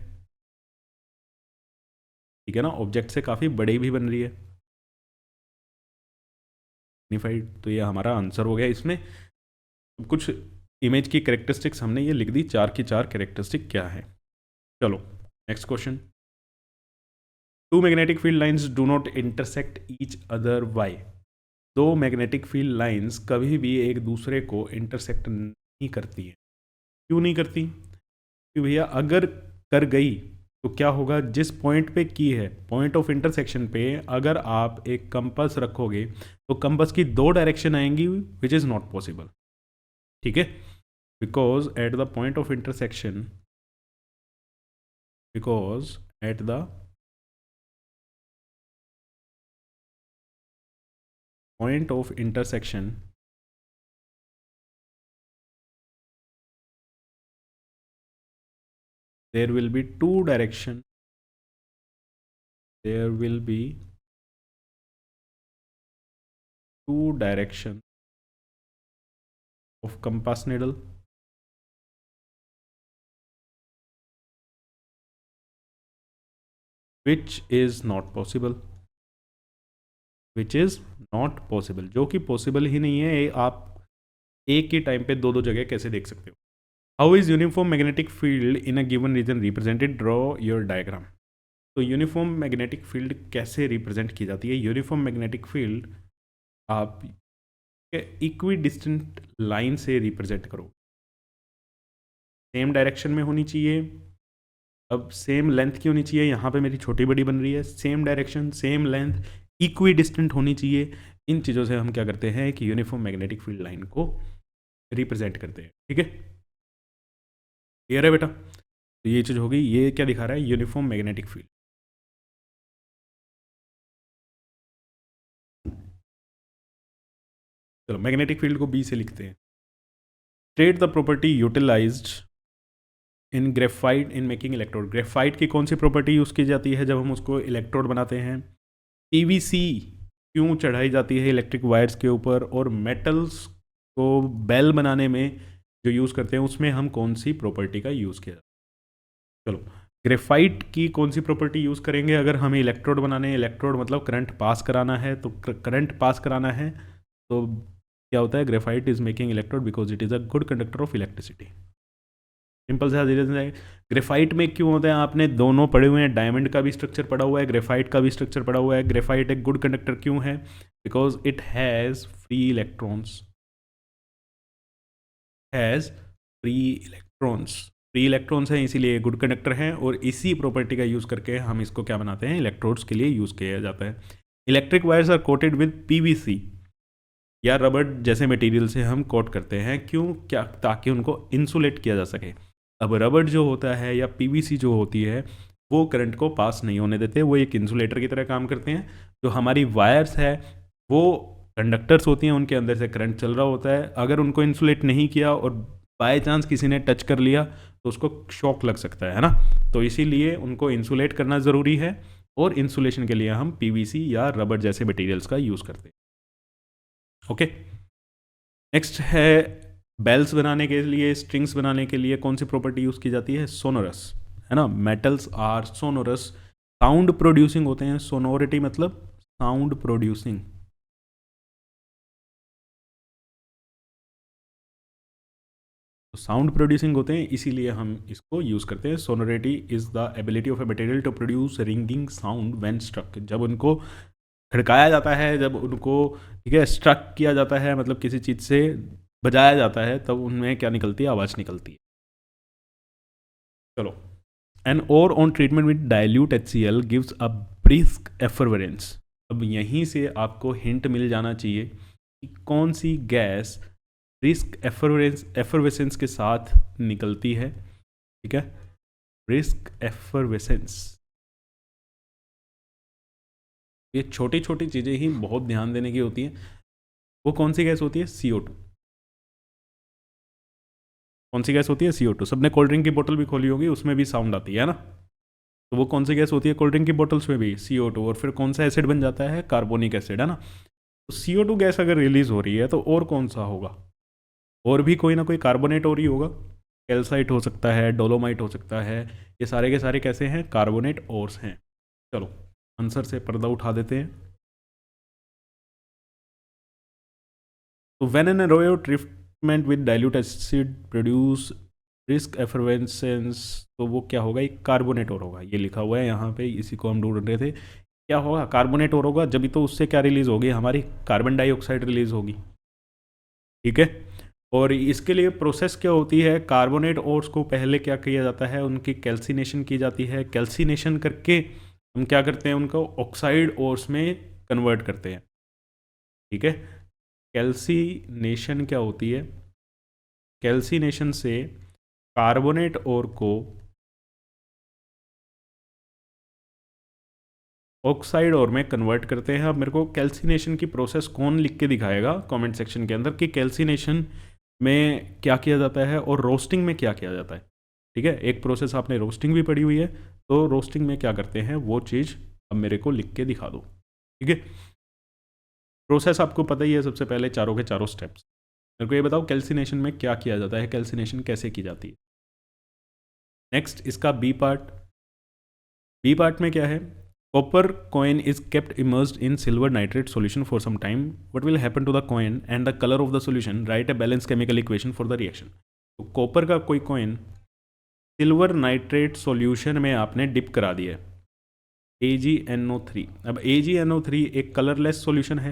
ठीक है ना। ऑब्जेक्ट से काफ़ी बड़ी भी बन रही है मैग्नीफाइड। तो ये हमारा आंसर हो गया इसमें। कुछ इमेज की कैरेक्टरिस्टिक्स हमने ये लिख दी, चार की चार कैरेक्टरिस्टिक क्या है। चलो next question. Two magnetic field lines do not intersect each other why. दो मैग्नेटिक फील्ड लाइंस कभी भी एक दूसरे को इंटरसेक्ट नहीं करती है। क्यों नहीं करती? कि भैया अगर कर गई तो क्या होगा, जिस पॉइंट पे की है, पॉइंट ऑफ इंटरसेक्शन पे अगर आप एक कंपास रखोगे तो कंपास की दो डायरेक्शन आएंगी, विच इज़ नॉट पॉसिबल, ठीक है। Because at the point of intersection, because at the point of intersection there will be two direction, there will be two direction of compass needle, which is not possible, which is not possible, जो कि possible ही नहीं है। आप एक ही time पे दो दो जगह कैसे देख सकते हो? How is uniform magnetic field in a given region represented? Draw your diagram. तो यूनिफॉर्म मैग्नेटिक फील्ड कैसे रिप्रेजेंट की जाती है? यूनिफॉर्म मैग्नेटिक फील्ड आप इक्वी डिस्टेंट लाइन से रिप्रेजेंट करो, सेम डायरेक्शन में होनी चाहिए। अब सेम लेंथ की होनी चाहिए, यहाँ पे मेरी छोटी बड़ी बन रही है, same direction same length equi distant होनी चाहिए। इन चीज़ों से हम क्या करते हैं कि यूनिफॉर्म मैग्नेटिक फील्ड लाइन को रिप्रेजेंट करते हैं, ठीक है। क्लियर है बेटा? तो ये चीज़ होगी। ये क्या दिखा रहा है? Uniform magnetic field. चलो मैग्नेटिक फील्ड को बी से लिखते हैं। State the property utilized in graphite in making electrode. Graphite की कौन सी प्रॉपर्टी यूज़ की जाती है जब हम उसको इलेक्ट्रोड बनाते हैं? पीवीसी क्यों चढ़ाई जाती है इलेक्ट्रिक वायर्स के ऊपर? और मेटल्स को बेल बनाने में जो यूज़ करते हैं उसमें हम कौन सी प्रॉपर्टी का यूज़ किया जाता है? चलो ग्रेफाइट की कौन सी प्रॉपर्टी यूज़ करेंगे अगर हमें इलेक्ट्रोड बनाने हैं? इलेक्ट्रोड मतलब करंट पास कराना है, तो करंट पास कराना है तो क्या होता है? Graphite is making electrode because it is a good conductor of electricity. Simple से धीरे धीरे। ग्रेफाइट में क्यों होता है? आपने दोनों पढ़े हुए हैं, डायमंड का भी स्ट्रक्चर पड़ा हुआ है, ग्रेफाइट का भी स्ट्रक्चर पड़ा हुआ है। ग्रेफाइट एक गुड कंडक्टर क्यों है? Because it has free electrons, has free electrons, free electrons हैं इसीलिए गुड कंडक्टर हैं। और इसी प्रॉपर्टी का यूज़ करके हम इसको क्या बनाते हैं? इलेक्ट्रोड्स के लिए यूज़ किया जाता है। Electric wires are coated with PVC या रबर जैसे मटेरियल से हम कोट करते हैं। क्यों? क्या? ताकि उनको इंसुलेट किया जा सके। अब रबर जो होता है या पीवीसी जो होती है वो करंट को पास नहीं होने देते, वो एक इंसुलेटर की तरह काम करते हैं। जो हमारी वायर्स है वो कंडक्टर्स होती हैं, उनके अंदर से करंट चल रहा होता है। अगर उनको इंसुलेट नहीं किया और बाय चांस किसी ने टच कर लिया तो उसको शॉक लग सकता है ना। तो इसीलिए उनको इंसुलेट करना ज़रूरी है और इंसुलेशन के लिए हम पीवीसी या रबर जैसे मटेरियल्स का यूज़ करते हैं। ओके नेक्स्ट है बेल्स बनाने के लिए, स्ट्रिंग्स बनाने के लिए कौन सी प्रॉपर्टी यूज़ की जाती है? सोनोरस, है ना। Metals are sonorous, sound producing होते हैं। सोनोरिटी मतलब साउंड प्रोड्यूसिंग। तो साउंड प्रोड्यूसिंग होते हैं इसीलिए हम इसको यूज़ करते हैं। Sonority is the ability of a material to produce ringing sound when struck. जब उनको खड़काया जाता है, जब उनको ठीक है स्ट्रक किया जाता है, मतलब किसी चीज़ से बजाया जाता है, तब उनमें क्या निकलती है? आवाज़ निकलती है। चलो an ore on treatment with dilute HCl gives a brisk effervescence. अब यहीं से आपको हिंट मिल जाना चाहिए कि कौन सी गैस ब्रिस्क एफरवेसेंस के साथ निकलती है, ठीक है। ब्रिस्क एफरवेसेंस, ये छोटी छोटी चीज़ें ही बहुत ध्यान देने की होती हैं। वो कौन सी गैस होती है? CO2। कौन सी गैस होती है? CO2। सबने कोल्ड ड्रिंक की बोतल भी खोली होगी, उसमें भी साउंड आती है ना। तो वो कौन सी गैस होती है कोल्ड ड्रिंक की बोतल्स में भी? CO2। और फिर कौन सा एसिड बन जाता है? कार्बोनिक एसिड, है ना। तो CO2 गैस अगर रिलीज हो रही है तो और कौन सा होगा? और भी कोई ना कोई कार्बोनेट और ही होगा। कैल्साइट हो सकता है, डोलोमाइट हो सकता है, ये सारे के सारे कैसे हैं? कार्बोनेट ओर्स हैं। चलो आंसर से पर्दा उठा देते हैं। तो व्हेन एन एरोयो treatment with dilute acid produce brisk effervescence, तो वो क्या होगा? एक कार्बोनेट और होगा, ये लिखा हुआ है यहाँ पे, इसी को हम ढूंढ रहे थे। क्या होगा? कार्बोनेट और होगा, जब तो उससे क्या रिलीज होगी? हमारी कार्बन डाइऑक्साइड रिलीज होगी। ठीक है। और इसके लिए प्रोसेस क्या होती है? कार्बोनेट ओर्स को पहले क्या किया जाता है? उनकी कैल्सिनेशन की जाती है। कैल्सिनेशन करके हम क्या करते हैं? उनको ऑक्साइड ओर्स में कन्वर्ट करते हैं। ठीक है। कैल्सिनेशन क्या होती है? कैल्सिनेशन से कार्बोनेट ओर को ऑक्साइड ओर में कन्वर्ट करते हैं। अब मेरे को कैल्सिनेशन की प्रोसेस कौन लिख के दिखाएगा कमेंट सेक्शन के अंदर कि कैल्सिनेशन में क्या किया जाता है और रोस्टिंग में क्या किया जाता है। ठीक है, एक प्रोसेस आपने रोस्टिंग भी पढ़ी हुई है, तो रोस्टिंग में क्या करते हैं वो चीज़ अब मेरे को लिख के दिखा दो। ठीक है, प्रोसेस आपको पता ही है, सबसे पहले चारों के चारों स्टेप्स। मेरे को ये बताओ कैल्सिनेशन में क्या किया जाता है, कैल्सिनेशन कैसे की जाती है। नेक्स्ट इसका बी पार्ट। बी पार्ट में क्या है? Copper coin is kept immersed in silver nitrate solution for some time. What will happen to the coin and the color of the solution? Write a balanced chemical equation for the reaction. तो copper का कोई coin silver nitrate solution में आपने dip करा दिया है, AgNO3। अब AgNO3 एक कलरलेस सॉल्यूशन है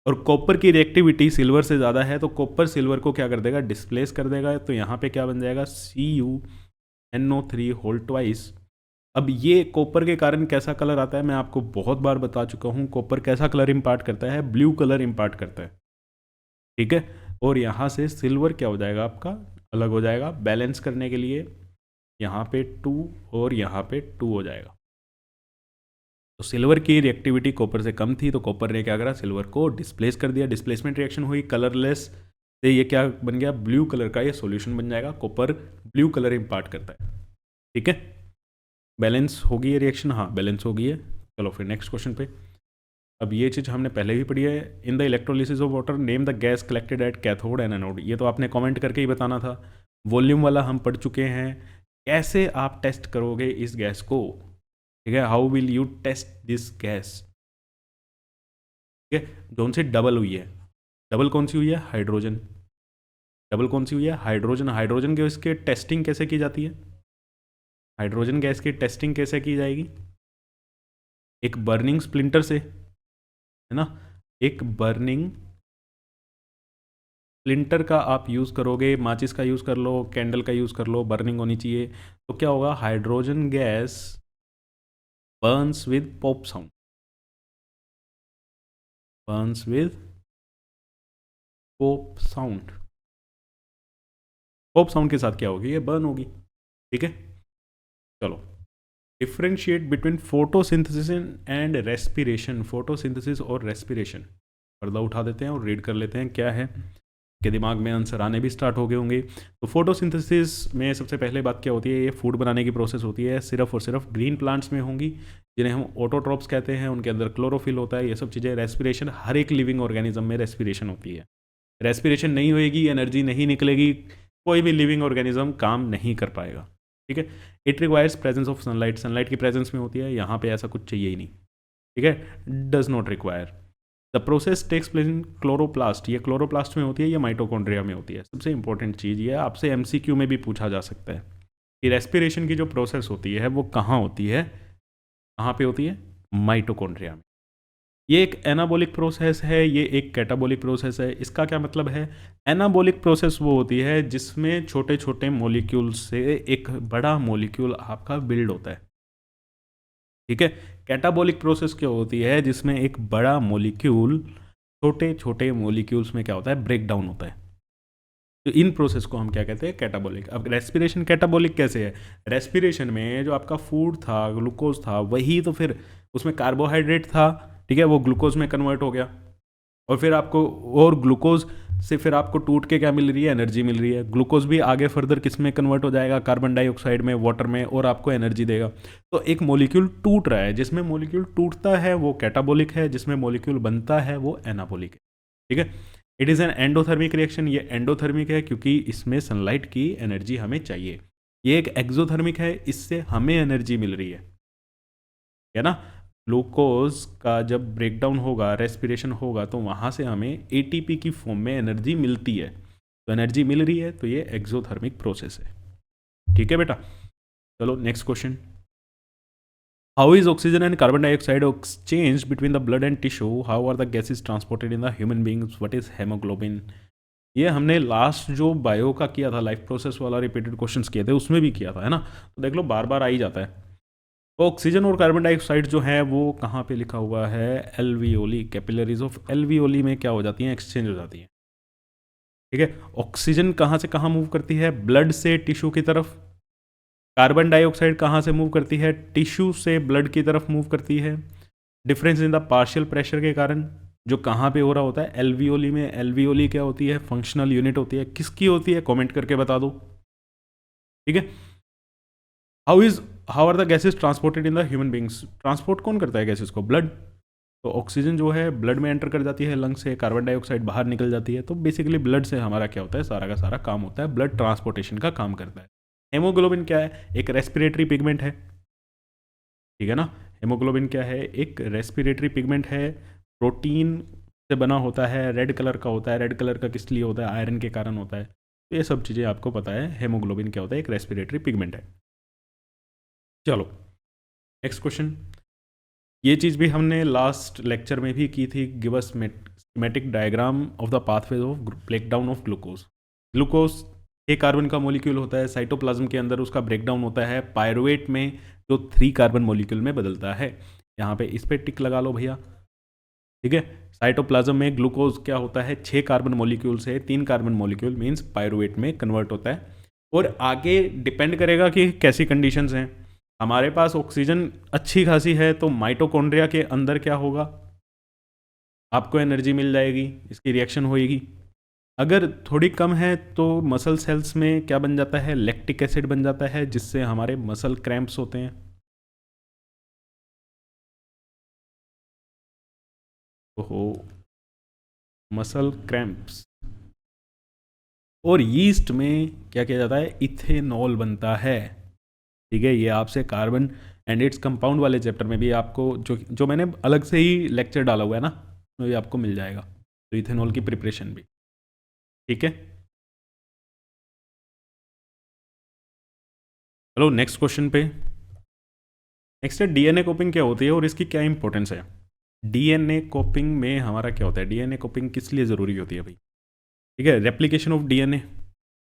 और कॉपर की रिएक्टिविटी सिल्वर से ज़्यादा है, तो कॉपर सिल्वर को क्या कर देगा? डिस्प्लेस कर देगा। तो यहाँ पे क्या बन जाएगा? CuNO3 whole twice. अब ये कॉपर के कारण कैसा कलर आता है, मैं आपको बहुत बार बता चुका हूँ। कॉपर कैसा कलर इंपार्ट करता है? ब्लू कलर इंपार्ट करता है। ठीक है, और यहाँ से सिल्वर क्या हो जाएगा आपका? अलग हो जाएगा। बैलेंस करने के लिए यहाँ पे 2 और यहाँ पे 2 हो जाएगा। तो सिल्वर की रिएक्टिविटी कॉपर से कम थी, तो कॉपर ने क्या करा? सिल्वर को डिस्प्लेस कर दिया। डिस्प्लेसमेंट रिएक्शन हुई, कलरलेस से ये क्या बन गया? ब्लू कलर का ये सॉल्यूशन बन जाएगा। कॉपर ब्लू कलर इंपार्ट करता है। ठीक है, बैलेंस होगी ये रिएक्शन? हाँ बैलेंस हो गई है। चलो फिर नेक्स्ट क्वेश्चन पे। अब ये चीज़ हमने पहले भी पढ़ी है। In the electrolysis of water name the gas collected at cathode and anode. ये तो आपने कमेंट करके ही बताना था। वॉल्यूम वाला हम पढ़ चुके हैं। कैसे आप टेस्ट करोगे इस गैस को? ठीक है, how will you test this gas? ठीक है, कौन सी डबल हुई है? डबल कौन सी हुई है? हाइड्रोजन। डबल कौन सी हुई है? हाइड्रोजन। हाइड्रोजन के इसके टेस्टिंग कैसे की जाती है? हाइड्रोजन गैस की टेस्टिंग कैसे की जाएगी? एक बर्निंग स्प्लिंटर से, है ना। एक बर्निंग स्प्लिंटर का आप यूज़ करोगे, माचिस का यूज़ कर लो, कैंडल का यूज़ कर लो, बर्निंग होनी चाहिए। तो क्या होगा? Hydrogen gas Burns with pop sound. Burns with pop sound. Pop sound के साथ क्या होगी? ये बर्न होगी। ठीक है, चलो differentiate between photosynthesis and respiration. Photosynthesis और रेस्पिरेशन, पर्दा उठा देते हैं और रीड कर लेते हैं क्या है। के दिमाग में आंसर आने भी स्टार्ट हो गए होंगे। तो फोटोसिंथेसिस में सबसे पहले बात क्या होती है? ये फूड बनाने की प्रोसेस होती है। सिर्फ और सिर्फ ग्रीन प्लांट्स में होंगी, जिन्हें हम ऑटोट्रॉप्स कहते हैं। उनके अंदर क्लोरोफिल होता है, ये सब चीज़ें। रेस्पिरेशन, हर एक लिविंग ऑर्गेनिज्म में रेस्पिरेशन होती है। रेस्पिरेशन नहीं होएगी, एनर्जी नहीं निकलेगी, कोई भी लिविंग ऑर्गेनिज्म काम नहीं कर पाएगा। ठीक है, it requires presence of sunlight. Sunlight की प्रेजेंस में होती है। यहाँ पे ऐसा कुछ चाहिए ही नहीं। ठीक है, does not require. The process takes place in chloroplast. ये क्लोरोप्लास्ट में होती है, ये माइटोकॉन्ड्रिया में होती है। सबसे इंपॉर्टेंट चीज़ ये आपसे MCQ में भी पूछा जा सकता है कि रेस्पिरेशन की जो प्रोसेस होती है वो कहाँ होती है? कहाँ पे होती है? माइटोकॉन्ड्रिया में। ये एक एनाबॉलिक प्रोसेस है, ये एक कैटाबॉलिक प्रोसेस है। इसका क्या मतलब है? एनाबॉलिक प्रोसेस वो होती है जिसमें छोटे छोटे मॉलिक्यूल से एक बड़ा मॉलिक्यूल आपका बिल्ड होता है। ठीक है, कैटाबॉलिक प्रोसेस क्या होती है? जिसमें एक बड़ा मॉलिक्यूल छोटे छोटे मॉलिक्यूल्स में क्या होता है? ब्रेक डाउन होता है। तो इन प्रोसेस को हम क्या कहते हैं? कैटाबॉलिक। अब रेस्पिरेशन कैटाबॉलिक कैसे है? रेस्पिरेशन में जो आपका फूड था, ग्लूकोज था, वही तो फिर उसमें कार्बोहाइड्रेट था, ठीक है, वो ग्लूकोज में कन्वर्ट हो गया और फिर आपको और ग्लूकोज से फिर आपको टूट के क्या मिल रही है, एनर्जी मिल रही है। ग्लूकोज भी आगे फर्दर किस में कन्वर्ट हो जाएगा, कार्बन डाइऑक्साइड में, वाटर में, और आपको एनर्जी देगा। तो एक मॉलिक्यूल टूट रहा है, जिसमें मॉलिक्यूल टूटता है वो कैटाबोलिक है, जिसमें मॉलिक्यूल बनता है वो एनाबोलिक है। ठीक है, it is an endothermic reaction. ये एंडोथर्मिक है क्योंकि इसमें सनलाइट की एनर्जी हमें चाहिए। ये एक एक्सोथर्मिक है, इससे हमें एनर्जी मिल रही है ना। ग्लूकोज का जब ब्रेकडाउन होगा, रेस्पिरेशन होगा, तो वहाँ से हमें एटीपी की फॉर्म में एनर्जी मिलती है। तो एनर्जी मिल रही है, तो ये एक्सोथर्मिक प्रोसेस है। ठीक है बेटा, चलो next question. How is oxygen and carbon dioxide exchange between the blood and tissue, how are the gases transported in the human beings, what is haemoglobin. ये हमने लास्ट जो बायो का किया था, लाइफ प्रोसेस वाला रिपीटेड क्वेश्चंस किए थे, उसमें भी किया था, है ना। तो देख लो बार बार आ ही जाता है। तो ऑक्सीजन और कार्बन डाइऑक्साइड जो है वो कहाँ पे लिखा हुआ है, एल्वियोली, कैपिलरीज ऑफ एल्वियोली में क्या हो जाती हैं, एक्सचेंज हो जाती हैं। ठीक है, ऑक्सीजन कहाँ से कहाँ मूव करती है, ब्लड से टिश्यू की तरफ। कार्बन डाइऑक्साइड कहाँ से मूव करती है, टिश्यू से ब्लड की तरफ मूव करती है। Difference in the partial pressure के कारण जो कहाँ पे हो रहा होता है, एल्वियोली में। एल्वियोली क्या होती है, फंक्शनल यूनिट होती है। किसकी होती है, कमेंट करके बता दो। ठीक है, how are the gases transported in the human beings. Transport कौन करता है गैसेज को, ब्लड। तो ऑक्सीजन जो है ब्लड में एंटर कर जाती है लंग से, कार्बन डाइऑक्साइड बाहर निकल जाती है। तो बेसिकली ब्लड से हमारा क्या होता है, सारा का सारा काम होता है, ब्लड ट्रांसपोर्टेशन का काम करता है। हेमोग्लोबिन क्या है, एक रेस्पिरेटरी पिगमेंट है। ठीक है ना, हेमोग्लोबिन क्या है, एक रेस्पिरेटरी पिगमेंट है, प्रोटीन से बना होता है, रेड कलर का होता है। रेड कलर का किस लिए होता है, आयरन के कारण होता है। तो ये सब चीज़ें आपको पता है। हेमोग्लोबिन क्या होता है, एक रेस्पिरेटरी पिगमेंट है। चलो नेक्स्ट क्वेश्चन। ये चीज़ भी हमने लास्ट लेक्चर में भी की थी। Give us schematic diagram of the pathway of breakdown of glucose. Glucose एक कार्बन का मॉलिक्यूल होता है, साइटोप्लाज्म के अंदर उसका ब्रेकडाउन होता है, पायरुवेट में जो 3 कार्बन मॉलिक्यूल में बदलता है। यहाँ पे इस पर टिक लगा लो भैया। ठीक है, साइटोप्लाज्म में ग्लूकोज क्या होता है, 6 कार्बन मॉलिक्यूल से 3 कार्बन मॉलिक्यूल मीन्स पायरुवेट में कन्वर्ट होता है। और आगे डिपेंड करेगा कि कैसी कंडीशंस हैं। हमारे पास ऑक्सीजन अच्छी खासी है तो माइटोकॉन्ड्रिया के अंदर क्या होगा, आपको एनर्जी मिल जाएगी, इसकी रिएक्शन होएगी। अगर थोड़ी कम है तो मसल सेल्स में क्या बन जाता है, लैक्टिक एसिड बन जाता है, जिससे हमारे मसल क्रैम्प्स होते हैं। ओहो, मसल क्रैम्प्स। और यीस्ट में क्या किया जाता है, इथेनॉल बनता है। ठीक है, ये आपसे कार्बन एंड इट्स कंपाउंड वाले चैप्टर में भी आपको जो मैंने अलग से ही लेक्चर डाला हुआ है ना, तो ये आपको मिल जाएगा। तो इथेनॉल की प्रिपरेशन भी। ठीक है, चलो नेक्स्ट क्वेश्चन पे। नेक्स्ट है डीएनए कोपिंग क्या होती है और इसकी क्या इंपॉर्टेंस है। डीएनए कोपिंग में हमारा क्या होता है, डीएनए कोपिंग किस लिए ज़रूरी होती है भाई। ठीक है, रेप्लिकेशन ऑफ डीएनए,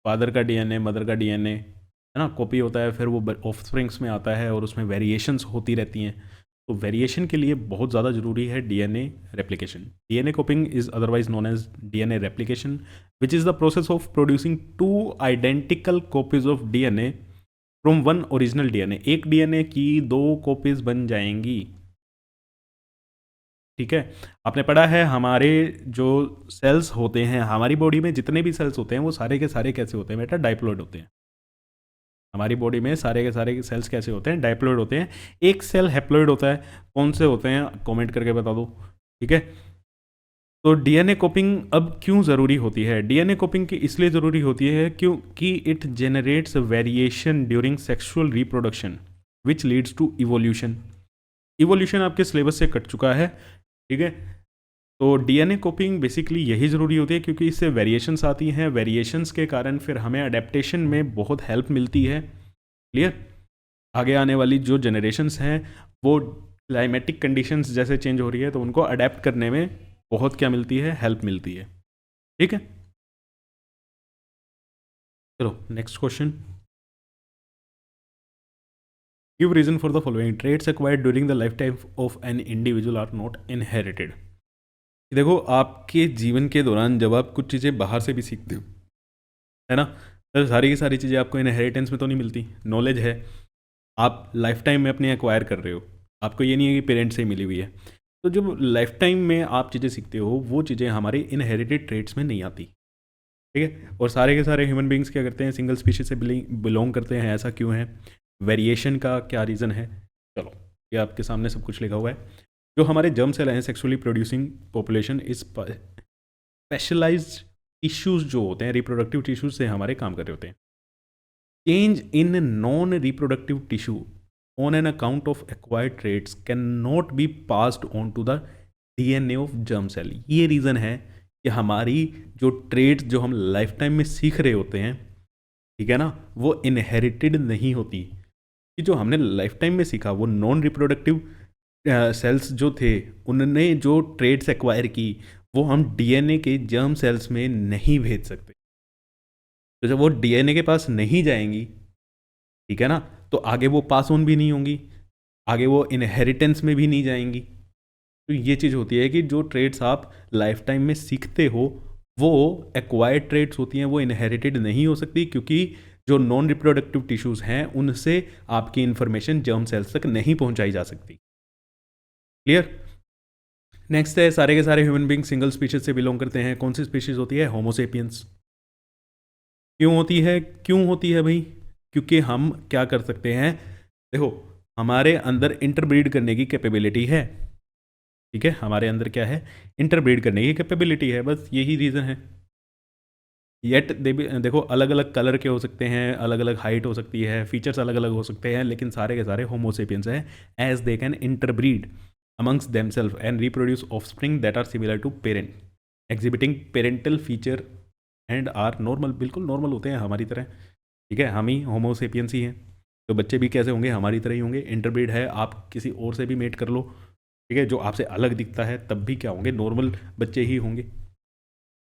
फादर का डीएनए, मदर का डीएनए, है ना, कॉपी होता है, फिर वो ऑफस्प्रिंग्स में आता है और उसमें वेरिएशंस होती रहती हैं। तो वेरिएशन के लिए बहुत ज़्यादा ज़रूरी है DNA replication. DNA copying is otherwise known as DNA replication, which is the process of producing 2 identical copies of DNA from 1 original DNA. एक डीएनए की 2 कॉपीज बन जाएंगी। ठीक है, आपने पढ़ा है हमारे जो सेल्स होते हैं, हमारी बॉडी में जितने भी सेल्स होते हैं वो सारे के सारे कैसे होते हैं बेटा, डाइप्लॉइड होते हैं। हमारी बॉडी में सारे के सारे सेल्स कैसे होते हैं, डाइप्लॉइड होते हैं। एक सेल हैप्लॉइड होता है। कौन से होते हैं, कमेंट करके बता दो। ठीक है, तो डीएनए कोपिंग अब क्यों ज़रूरी होती है। डीएनए कोपिंग की इसलिए ज़रूरी होती है क्योंकि it generates variation during sexual reproduction which leads to evolution. Evolution आपके सिलेबस से कट चुका है। ठीक है, तो डीएनए कोपिंग बेसिकली यही ज़रूरी होती है क्योंकि इससे वेरिएशंस आती हैं। वेरिएशंस के कारण फिर हमें अडेप्टेशन में बहुत हेल्प मिलती है। क्लियर, आगे आने वाली जो जनरेशन्स हैं वो क्लाइमेटिक कंडीशंस जैसे चेंज हो रही है तो उनको अडेप्ट करने में बहुत क्या मिलती है, हेल्प मिलती है। ठीक है, चलो next question. Give reason for the following traits acquired during the life time of an individual are not inherited. देखो आपके जीवन के दौरान जब आप कुछ चीज़ें बाहर से भी सीखते हो, है ना, तो सारी की सारी चीज़ें आपको इनहेरिटेंस में तो नहीं मिलती। नॉलेज है आप लाइफ टाइम में अपनी एक्वायर कर रहे हो, आपको ये नहीं है कि पेरेंट्स से ही मिली हुई है। तो जब लाइफ टाइम में आप चीज़ें सीखते हो वो चीज़ें हमारे इनहेरिटेड ट्रेट्स में नहीं आती। ठीक है। और सारे के सारे ह्यूमन बींग्स क्या करते हैं, सिंगल स्पीशीज से बिलोंग करते हैं। ऐसा क्यों है, वेरिएशन का क्या रीज़न है, चलो ये आपके सामने सब कुछ लिखा हुआ है। जो हमारे जर्म सेल हैं, सेक्सुअली प्रोड्यूसिंग पॉपुलेशन इस स्पेशलाइज्ड टिश्यूज़ जो होते हैं, रिप्रोडक्टिव टिश्यूज से हमारे काम कर रहे होते हैं। Change in non reproductive tissue on an account of acquired traits can not be passed on to the DNA of germ cell. ये रीज़न है कि हमारी जो ट्रेट्स जो हम लाइफ टाइम में सीख रहे होते हैं, ठीक है ना, वो इनहेरिटेड नहीं होती। कि जो हमने लाइफ टाइम में सीखा वो नॉन रिप्रोडक्टिव सेल्स जो थे उनने जो ट्रेड्स एक्वायर की वो हम डीएनए के जर्म सेल्स में नहीं भेज सकते। तो जब वो डीएनए के पास नहीं जाएंगी, ठीक है ना, तो आगे वो पास ऑन भी नहीं होंगी, आगे वो इनहेरिटेंस में भी नहीं जाएंगी। तो ये चीज़ होती है कि जो ट्रेड्स आप लाइफ टाइम में सीखते हो वो एक्वायर्ड ट्रेड्स होती हैं, वो इनहेरिटेड नहीं हो सकती, क्योंकि जो नॉन रिप्रोडक्टिव टिश्यूज़ हैं उनसे आपकी इंफॉर्मेशन जर्म सेल्स तक नहीं पहुंचाई जा सकती। क्लियर। नेक्स्ट है, सारे के सारे ह्यूमन बींग सिंगल स्पीशीज से बिलोंग करते हैं। कौन सी स्पीशीज होती है, होमोसेपियंस। क्यों होती है, क्यों होती है भाई, क्योंकि हम क्या कर सकते हैं, देखो हमारे अंदर इंटरब्रीड करने की कैपेबिलिटी है। ठीक है, हमारे अंदर क्या है, इंटरब्रीड करने की कैपेबिलिटी है, बस यही रीज़न है। येट देखो अलग अलग कलर के हो सकते हैं, अलग अलग हाइट हो सकती है, फीचर्स अलग अलग हो सकते हैं, लेकिन सारे के सारे होमोसेपियंस हैं as they can interbreed amongst themselves and reproduce offspring that are similar to parent exhibiting parental feature and are normal। बिल्कुल नॉर्मल होते हैं हमारी तरह। ठीक है, हम ही होमोसेपियंस ही हैं, तो बच्चे भी कैसे होंगे, हमारी तरह ही होंगे। इंटरब्रीड है, आप किसी और से भी मेट कर लो, ठीक है, जो आपसे अलग दिखता है, तब भी क्या होंगे, नॉर्मल बच्चे ही होंगे।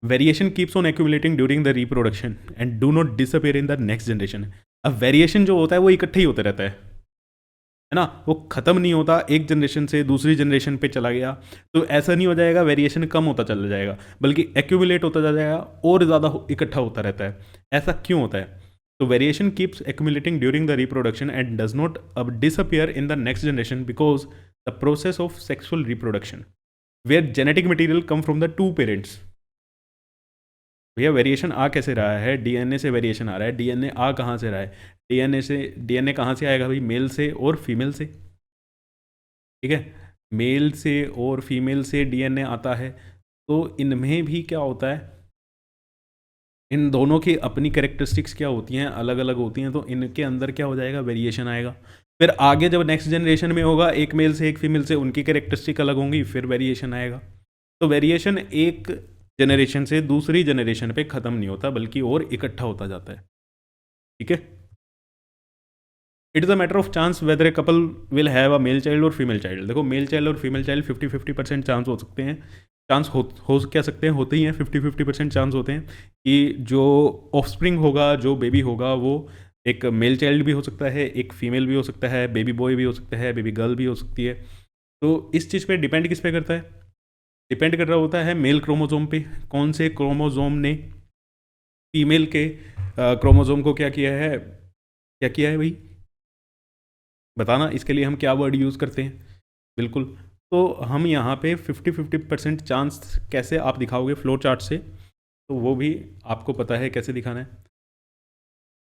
Variation keeps on accumulating during the reproduction and do not disappear in the next generation. अब वेरिएशन जो होता है वो इकट्ठे ही होता रहता है ना, वो ख़त्म नहीं होता, एक जनरेशन से दूसरी जनरेशन पे चला गया तो ऐसा नहीं हो जाएगा वेरिएशन कम होता चला जाएगा, बल्कि एक्यूमुलेट होता जा जाएगा और ज़्यादा इकट्ठा होता रहता है। ऐसा क्यों होता है, तो variation keeps accumulating during the reproduction and does not अब disappear in the next generation because the process of sexual reproduction where genetic material come from the two parents. भैया वेरिएशन आ कैसे रहा है, डीएनए से वेरिएशन आ रहा है, DNA आ कहाँ से रहा है, डीएनए कहाँ से आएगा भाई, मेल से और फीमेल से। ठीक है, मेल से और फीमेल से डीएनए आता है, तो इनमें भी क्या होता है, इन दोनों की अपनी कैरेक्टरिस्टिक्स क्या होती हैं, अलग अलग होती हैं, तो इनके अंदर क्या हो जाएगा, वेरिएशन आएगा। फिर आगे जब नेक्स्ट जनरेशन में होगा, एक मेल से एक फीमेल से, उनकी कैरेक्टरिस्टिक अलग होंगी, फिर वेरिएशन आएगा। तो वेरिएशन एक जनरेशन से दूसरी जनरेशन पे ख़त्म नहीं होता, बल्कि और इकट्ठा होता जाता है। ठीक है, it is a matter of chance whether a couple will have a male child और फीमेल चाइल्ड। देखो मेल चाइल्ड और फीमेल चाइल्ड 50-50% चांस हो सकते हैं, चांस हो क्या सकते हैं, होते ही हैं, 50-50% चांस होते हैं कि जो ऑफस्प्रिंग होगा, जो बेबी होगा, वो एक मेल चाइल्ड भी हो सकता है, एक फीमेल भी हो सकता है, बेबी बॉय भी हो सकता है, बेबी गर्ल भी हो सकती है। तो इस चीज़ पे डिपेंड किस पे करता है, डिपेंड कर रहा होता है मेल क्रोमोजोम पे। कौन से क्रोमोजोम ने फीमेल के क्रोमोजोम को क्या किया है, क्या किया है भाई, बताना। इसके लिए हम क्या वर्ड यूज़ करते हैं, बिल्कुल। तो हम यहाँ पे 50-50% चांस कैसे आप दिखाओगे फ्लो चार्ट से, तो वो भी आपको पता है कैसे दिखाना है।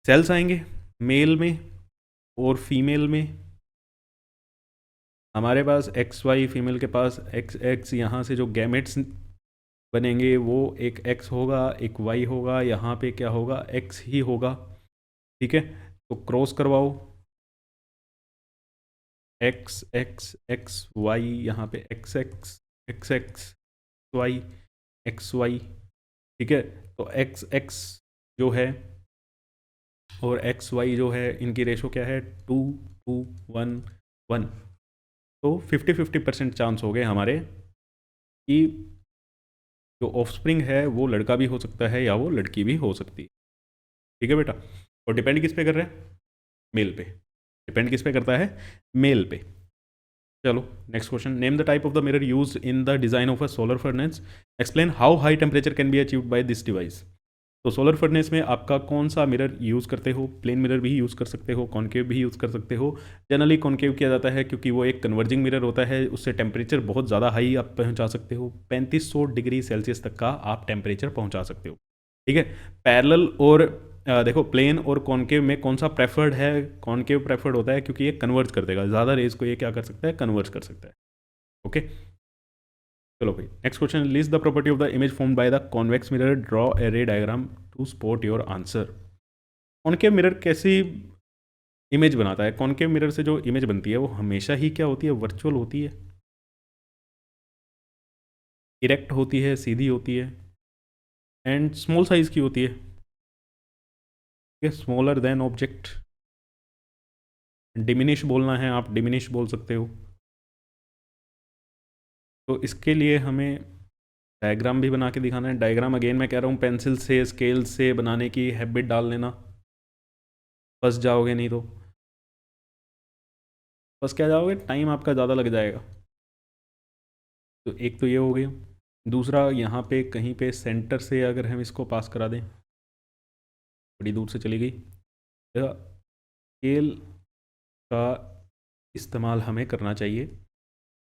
सेल्स आएंगे मेल में और फीमेल में, हमारे पास XY, फीमेल के पास XX। यहाँ से जो गैमेट्स बनेंगे वो एक X होगा, एक Y होगा, यहाँ पे क्या होगा, X ही होगा। ठीक है, तो क्रॉस करवाओ, X X X Y, यहाँ पे X X X X Y X Y। ठीक है, तो X X जो है और X Y जो है, इनकी रेशो क्या है, 2:1:1। तो 50-50% चांस हो गए हमारे कि जो ऑफस्प्रिंग है वो लड़का भी हो सकता है या वो लड़की भी हो सकती है। ठीक है बेटा, और डिपेंड किस पे कर रहे हैं, मेल पे। डिपेंड किस पे करता है, मेल पे। चलो next question, name the type of the mirror use in the design of a solar furnace, explain how high temperature can be achieved by this device. तो सोलर फर्नेस में आपका कौन सा मिरर यूज़ करते हो, plane mirror भी use कर सकते हो, कॉन्केव भी यूज़ कर सकते हो। जनरली कॉन्केव किया जाता है क्योंकि वो एक कन्वर्जिंग मिरर होता है, उससे टेम्परेचर बहुत ज़्यादा हाई आप पहुंचा सकते हो, 3500 डिग्री सेल्सियस तक का आप टेम्परेचर पहुंचा सकते हो। ठीक है। पैरेलल और देखो प्लेन और कॉनकेव में कौन सा प्रेफर्ड है, कॉनकेव प्रेफर्ड होता है क्योंकि ये कन्वर्ज कर देगा, ज़्यादा रेज को ये क्या कर सकता है, कन्वर्ज कर सकता है। ओके, चलो भाई next question, list the property of the image formed by the convex mirror, draw a ray diagram to spot your answer. Concave mirror कैसी इमेज बनाता है? कॉनकेव मिरर से जो इमेज बनती है वो हमेशा ही क्या होती है, वर्चुअल होती है, इरेक्ट होती है, सीधी होती है, एंड स्मॉल साइज की होती है, स्मॉलर देन ऑब्जेक्ट। डिमिनिश बोलना है आप डिमिनिश बोल सकते हो। तो इसके लिए हमें डायग्राम भी बना के दिखाना है। डायग्राम अगेन मैं कह रहा हूँ पेंसिल से स्केल से बनाने की हैबिट डाल लेना, फंस जाओगे नहीं तो, फंस क्या जाओगे, टाइम आपका ज़्यादा लग जाएगा। तो एक तो ये हो गया। दूसरा यहाँ पे कहीं पे सेंटर से अगर हम इसको पास करा दें, बड़ी दूर से चली गई, स्केल का इस्तेमाल हमें करना चाहिए,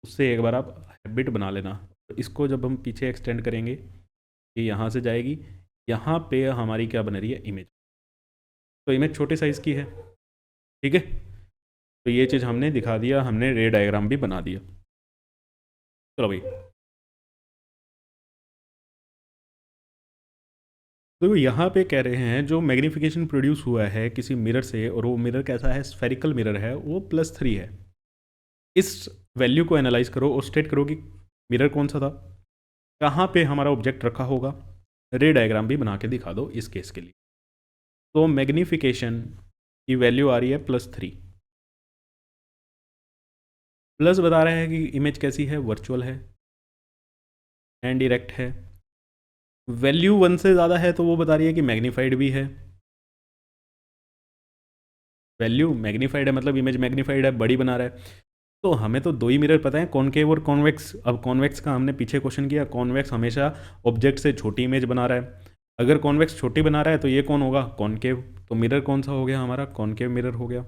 उससे एक बार आप हैबिट बना लेना। तो इसको जब हम पीछे एक्सटेंड करेंगे, ये यहाँ से जाएगी, यहाँ पे हमारी क्या बन रही है, इमेज। तो इमेज छोटे साइज़ की है, ठीक है। तो ये चीज़ हमने दिखा दिया, हमने रे डायग्राम भी बना दिया। चलो भाई, तो यहाँ पे कह रहे हैं जो मैग्नीफिकेशन प्रोड्यूस हुआ है किसी मिरर से, और वो मिरर कैसा है, स्फेरिकल मिरर है, वो +3 है। इस वैल्यू को एनालाइज करो और स्टेट करो कि मिरर कौन सा था, कहाँ पे हमारा ऑब्जेक्ट रखा होगा, रे डायग्राम भी बना के दिखा दो इस केस के लिए। तो मैग्नीफिकेशन की वैल्यू आ रही है +3, प्लस बता रहा है कि इमेज कैसी है, वर्चुअल है एंड डायरेक्ट है। वैल्यू 1 से ज़्यादा है तो वो बता रही है कि मैग्नीफाइड भी है। वैल्यू मैग्नीफाइड है मतलब इमेज मैग्नीफाइड है, बड़ी बना रहा है। तो हमें तो दो ही मिरर पता है, कॉनकेव और कॉन्वेक्स। अब कॉन्वेक्स का हमने पीछे क्वेश्चन किया, कॉन्वेक्स हमेशा ऑब्जेक्ट से छोटी इमेज बना रहा है। अगर कॉन्वेक्स छोटी बना रहा है तो ये कौन होगा, कॉनकेव। तो मिरर कौन सा हो गया हमारा, कॉनकेव मिरर हो गया।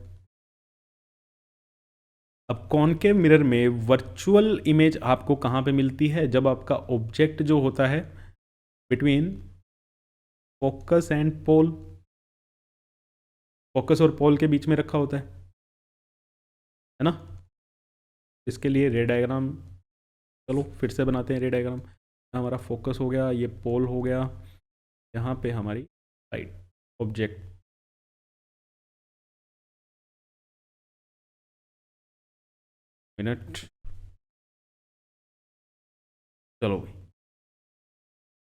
अब कॉनकेव मिरर में वर्चुअल इमेज आपको कहाँ पे मिलती है, जब आपका ऑब्जेक्ट जो होता है between focus and pole, focus और पोल के बीच में रखा होता है ना। इसके लिए रे डायग्राम, चलो फिर से बनाते हैं रे डायग्राम। हमारा फोकस हो गया, ये पोल हो गया, यहाँ पे हमारी साइड ऑब्जेक्ट। मिनट, चलो भाई,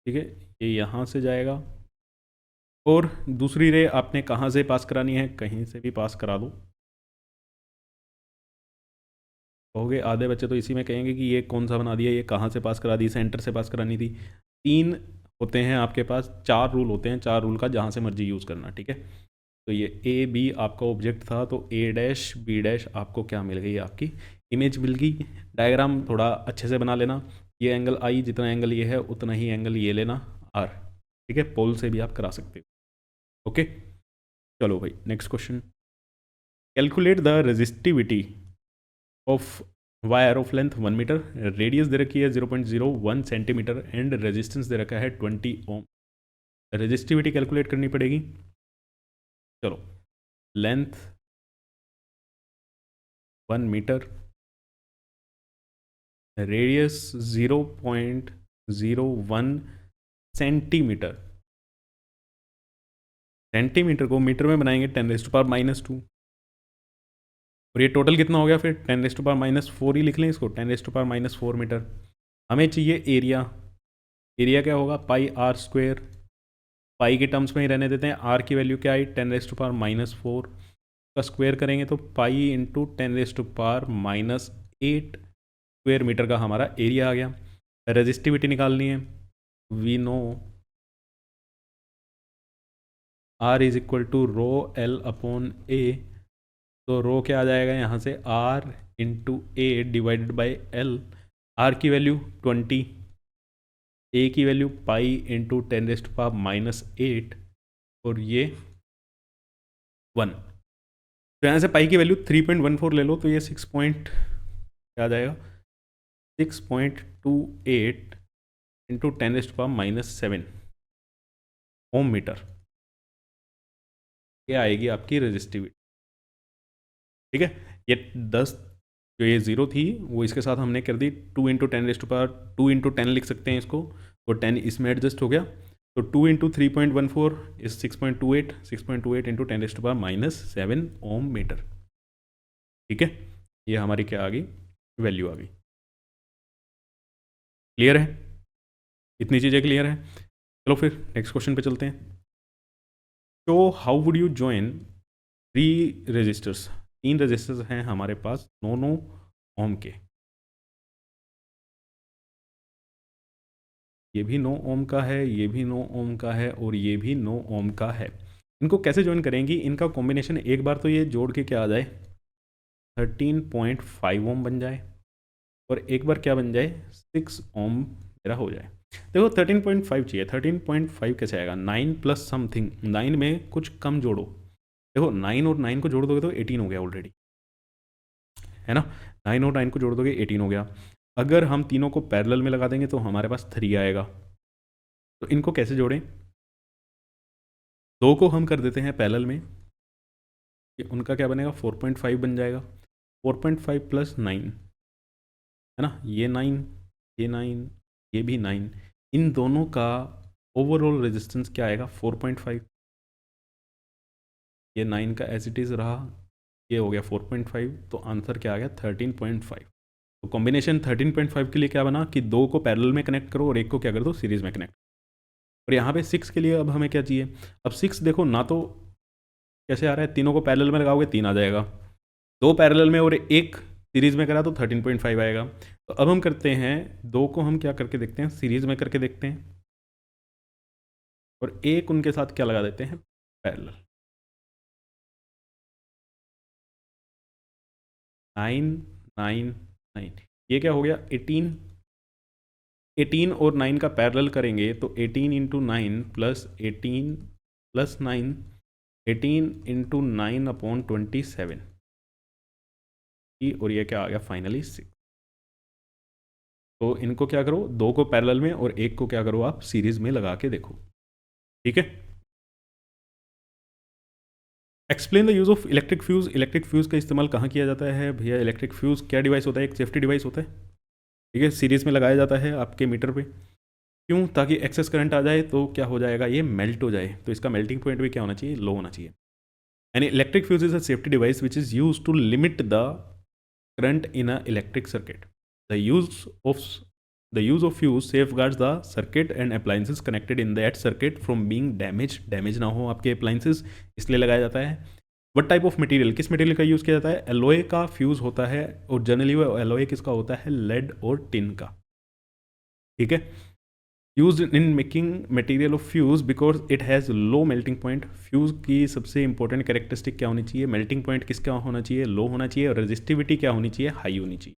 ठीक है, ये यहाँ से जाएगा। और दूसरी रे आपने कहाँ से पास करानी है, कहीं से भी पास करा दो। कहोगे आधे बच्चे तो इसी में कहेंगे कि ये कौन सा बना दिया, ये कहाँ से पास करा दी, सेंटर से पास करानी थी। 3 होते हैं आपके पास, 4 रूल होते हैं, 4 रूल का जहाँ से मर्जी यूज़ करना, ठीक है। तो ये ए बी आपका ऑब्जेक्ट था, तो ए डैश बी डैश आपको क्या मिल गई, आपकी इमेज मिल गई। डायग्राम थोड़ा अच्छे से बना लेना, ये एंगल आई, जितना एंगल ये है उतना ही एंगल ये लेना आर, ठीक है। पोल से भी आप करा सकते हो, ओके। चलो भाई next question, calculate the resistivity of wire of length 1 metre, radius दे रखी है 0.01 सेंटीमीटर एंड रेजिस्टेंस दे रखा है 20 ओम। रेजिस्टिविटी कैलकुलेट करनी पड़ेगी। चलो, length 1 metre, radius 0.01 centimetre. Centimetre को मीटर में बनाएंगे 10⁻²। और ये टोटल कितना हो गया फिर, 10⁻⁴ ही लिख लें इसको, 10⁻⁴ मीटर। हमें चाहिए एरिया, एरिया क्या होगा, πr²। पाई के टर्म्स में ही रहने देते हैं, आर की वैल्यू क्या आई, 10⁻⁴ का स्क्वायर करेंगे तो पाई इंटू 10⁻⁻8 स्क्वायर मीटर का हमारा एरिया आ गया। रेजिस्टिविटी निकालनी है, we know R is equal to rho L upon A। तो रो क्या आ जाएगा यहाँ से, R into A divided by L। R की वैल्यू 20, A की वैल्यू पाई इंटू 10⁻⁻8 और ये 1। तो यहाँ से पाई की वैल्यू 3.14 ले लो, तो ये 6 पॉइंट क्या आ जाएगा, 6.28 इंटू 10⁻⁷। ओम मीटर, ये आएगी आपकी रेजिस्टिविटी। ठीक है, ये 10 जो ये ज़ीरो थी वो इसके साथ हमने कर दी 2 × 10⁻², 2 × 10 लिख सकते हैं इसको, तो 10 इसमें एडजस्ट हो गया, तो 2 × 3.14 इज 6.28, 6.28 × 10⁻⁻7 ओम मीटर। ठीक है, ये हमारी क्या आ गई, वैल्यू आ गई। क्लियर है, इतनी चीज़ें क्लियर है। चलो फिर नेक्स्ट क्वेश्चन पे चलते हैं। तो how would you join 3 resistors, 3 resistors हैं हमारे पास, 9 ओम के, ये भी 9 ओम का है, ये भी 9 ओम का है, और ये भी 9 ओम का है। इनको कैसे ज्वाइन करेंगी, इनका कॉम्बिनेशन एक बार तो ये जोड़ के क्या आ जाए, 13.5 ओम बन जाए, और एक बार क्या बन जाए, 6 ओम मेरा हो जाए। देखो 13.5 चाहिए, 13.5 कैसे आएगा, 9 प्लस समथिंग, 9 में कुछ कम जोड़ो, देखो 9 और 9 को जोड़ दोगे तो 18 हो गया ऑलरेडी, है ना, 9 और 9 को जोड़ दोगे 18 हो गया। अगर हम तीनों को पैरेलल में लगा देंगे तो हमारे पास 3 आएगा। तो इनको कैसे जोड़ें, दो को हम कर देते हैं पैरेलल में, कि उनका क्या बनेगा, 4.5 बन जाएगा, 4.5 प्लस 9, है ना, ये 9, ये 9, ये भी 9, इन दोनों का ओवरऑल रेजिस्टेंस क्या आएगा, 4.5, ये 9 का एज इट इज़ रहा, ये हो गया 4.5, तो आंसर क्या आ गया, 13.5। तो कॉम्बिनेशन 13.5 के लिए क्या बना कि दो को पैरेलल में कनेक्ट करो और एक को क्या कर दो, सीरीज में कनेक्ट। और यहाँ पे 6 के लिए अब हमें क्या चाहिए, अब 6 देखो ना, तो कैसे आ रहा है, तीनों को पैरेलल में लगाओगे 3 आ जाएगा, दो पैरेलल में और एक सीरीज में करा तो 13.5 आएगा। तो अब हम करते हैं, दो को हम क्या करके देखते हैं, सीरीज में करके देखते हैं, और एक उनके साथ क्या लगा देते हैं, पैरेलल। 9 9 9, ये क्या हो गया, 18, 18 और 9 का पैरेलल करेंगे तो 18 × 9 प्लस 18 प्लस 9, 18 × 9/27, और ये क्या आ गया फाइनली 6। तो इनको क्या करो, दो को पैरेलल में और एक को क्या करो आप सीरीज में लगा के देखो। ठीक है, explain the use of electric fuse, electric fuse का इस्तेमाल कहाँ किया जाता है भैया, इलेक्ट्रिक फ्यूज़ क्या डिवाइस होता है, एक सेफ्टी डिवाइस होता है, ठीक है, सीरीज में लगाया जाता है आपके मीटर पे, क्यों, ताकि एक्सेस करंट आ जाए तो क्या हो जाएगा, ये मेल्ट हो जाए, तो इसका मेल्टिंग पॉइंट भी क्या होना चाहिए, लो होना चाहिए। An electric fuse is a safety device which is use to limit the current in a electric circuit. The use of the use of fuse safeguards the circuit and appliances connected in that circuit from being damaged, damage ना हो आपके appliances, इसलिए लगाया जाता है। What type of material, किस material का use किया जाता है, एलोए का फ्यूज़ होता है, और जनरली वो एलोए किसका होता है, लेड और टिन का। ठीक है, use in making material of fuse because it has low melting point. Fuse की सबसे इंपॉर्टेंट कैरेक्टरिस्टिक क्या होनी चाहिए, मेल्टिंग पॉइंट किसका होना चाहिए, लो होना चाहिए, और रेजिस्टिविटी क्या होनी चाहिए, हाई होनी चाहिए।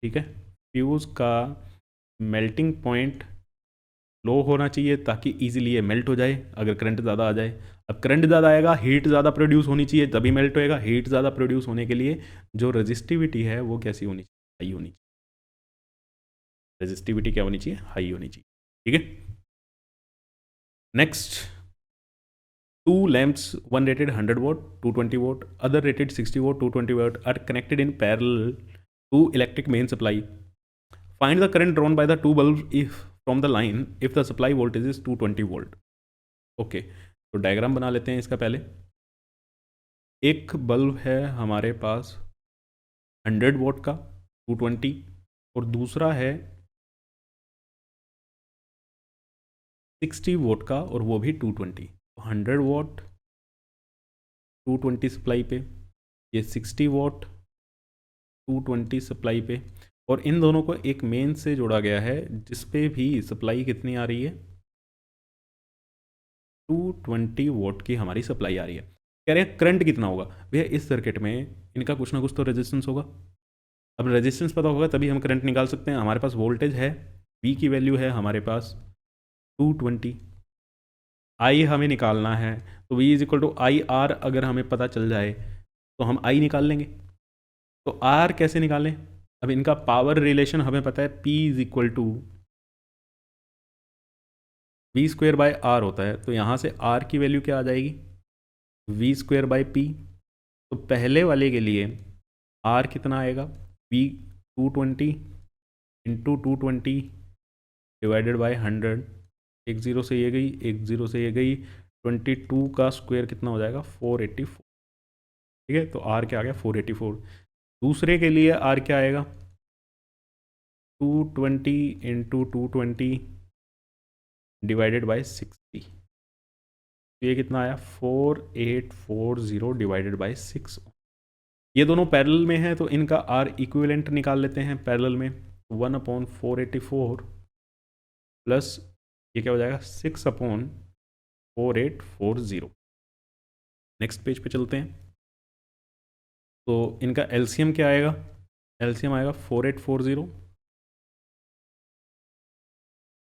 ठीक है, फ्यूज़ का मेल्टिंग पॉइंट लो होना चाहिए ताकि इजीली ये मेल्ट हो जाए अगर करंट ज़्यादा आ जाए। अब करंट ज़्यादा आएगा, हीट ज़्यादा प्रोड्यूस होनी चाहिए तभी मेल्ट होएगा, हीट ज़्यादा प्रोड्यूस होने के लिए जो रेजिस्टिविटी है वो कैसी होनी चाहिए, हाई होनी चाहिए। रेजिस्टिविटी क्या होनी चाहिए, हाई होनी चाहिए। ठीक है, next, two lamps, one rated 100 watt 220 volt, other rated 60 watt 220 volt are connected in parallel to electric main supply. Find the current drawn by the two bulb if from the line if the supply voltage is 220 volt. Okay, तो diagram बना लेते हैं इसका पहले। एक bulb है हमारे पास 100 vote का 220, और दूसरा है 60 वोट का और वो भी 220। 100 वोट 220 सप्लाई पे, ये 60 वोट 220 सप्लाई पे, और इन दोनों को एक मेन से जोड़ा गया है जिस पे भी सप्लाई कितनी आ रही है, 220 वोट की हमारी सप्लाई आ रही है। कह रहे हैं करंट कितना होगा, भैया इस सर्किट में इनका कुछ ना कुछ तो रेजिस्टेंस होगा। अब रेजिस्टेंस पता होगा तभी हम करंट निकाल सकते हैं। हमारे पास वोल्टेज है, V की वैल्यू है हमारे पास 220, I हमें निकालना है, तो V is equal to I R अगर हमें पता चल जाए तो हम I निकाल लेंगे। तो R कैसे निकालें, अब इनका पावर रिलेशन हमें पता है, P is equal to V square by R होता है, तो यहाँ से आर की वैल्यू क्या आ जाएगी, वी स्क्वेयर बाय पी। तो पहले वाले के लिए आर कितना आएगा, वी 220 इंटू 220 डिवाइडेड बाय 100। एक ज़ीरो से ये गई, एक ज़ीरो से ये गई, 22 का स्क्वायर कितना हो जाएगा, 484। ठीक है, तो आर क्या आ गया, 484। दूसरे के लिए आर क्या आएगा, 220 इंटू 220 डिवाइडेड बाय 60। तो ये कितना आया, 4840 डिवाइडेड बाय 6। ये दोनों पैरेलल में हैं, तो इनका आर इक्विवेलेंट निकाल लेते हैं पैरेलल में। 1/484 प्लस ये क्या हो जाएगा, 6/4840। नेक्स्ट पेज पे चलते हैं। तो इनका एलसीएम क्या आएगा, एलसीएम आएगा 4840,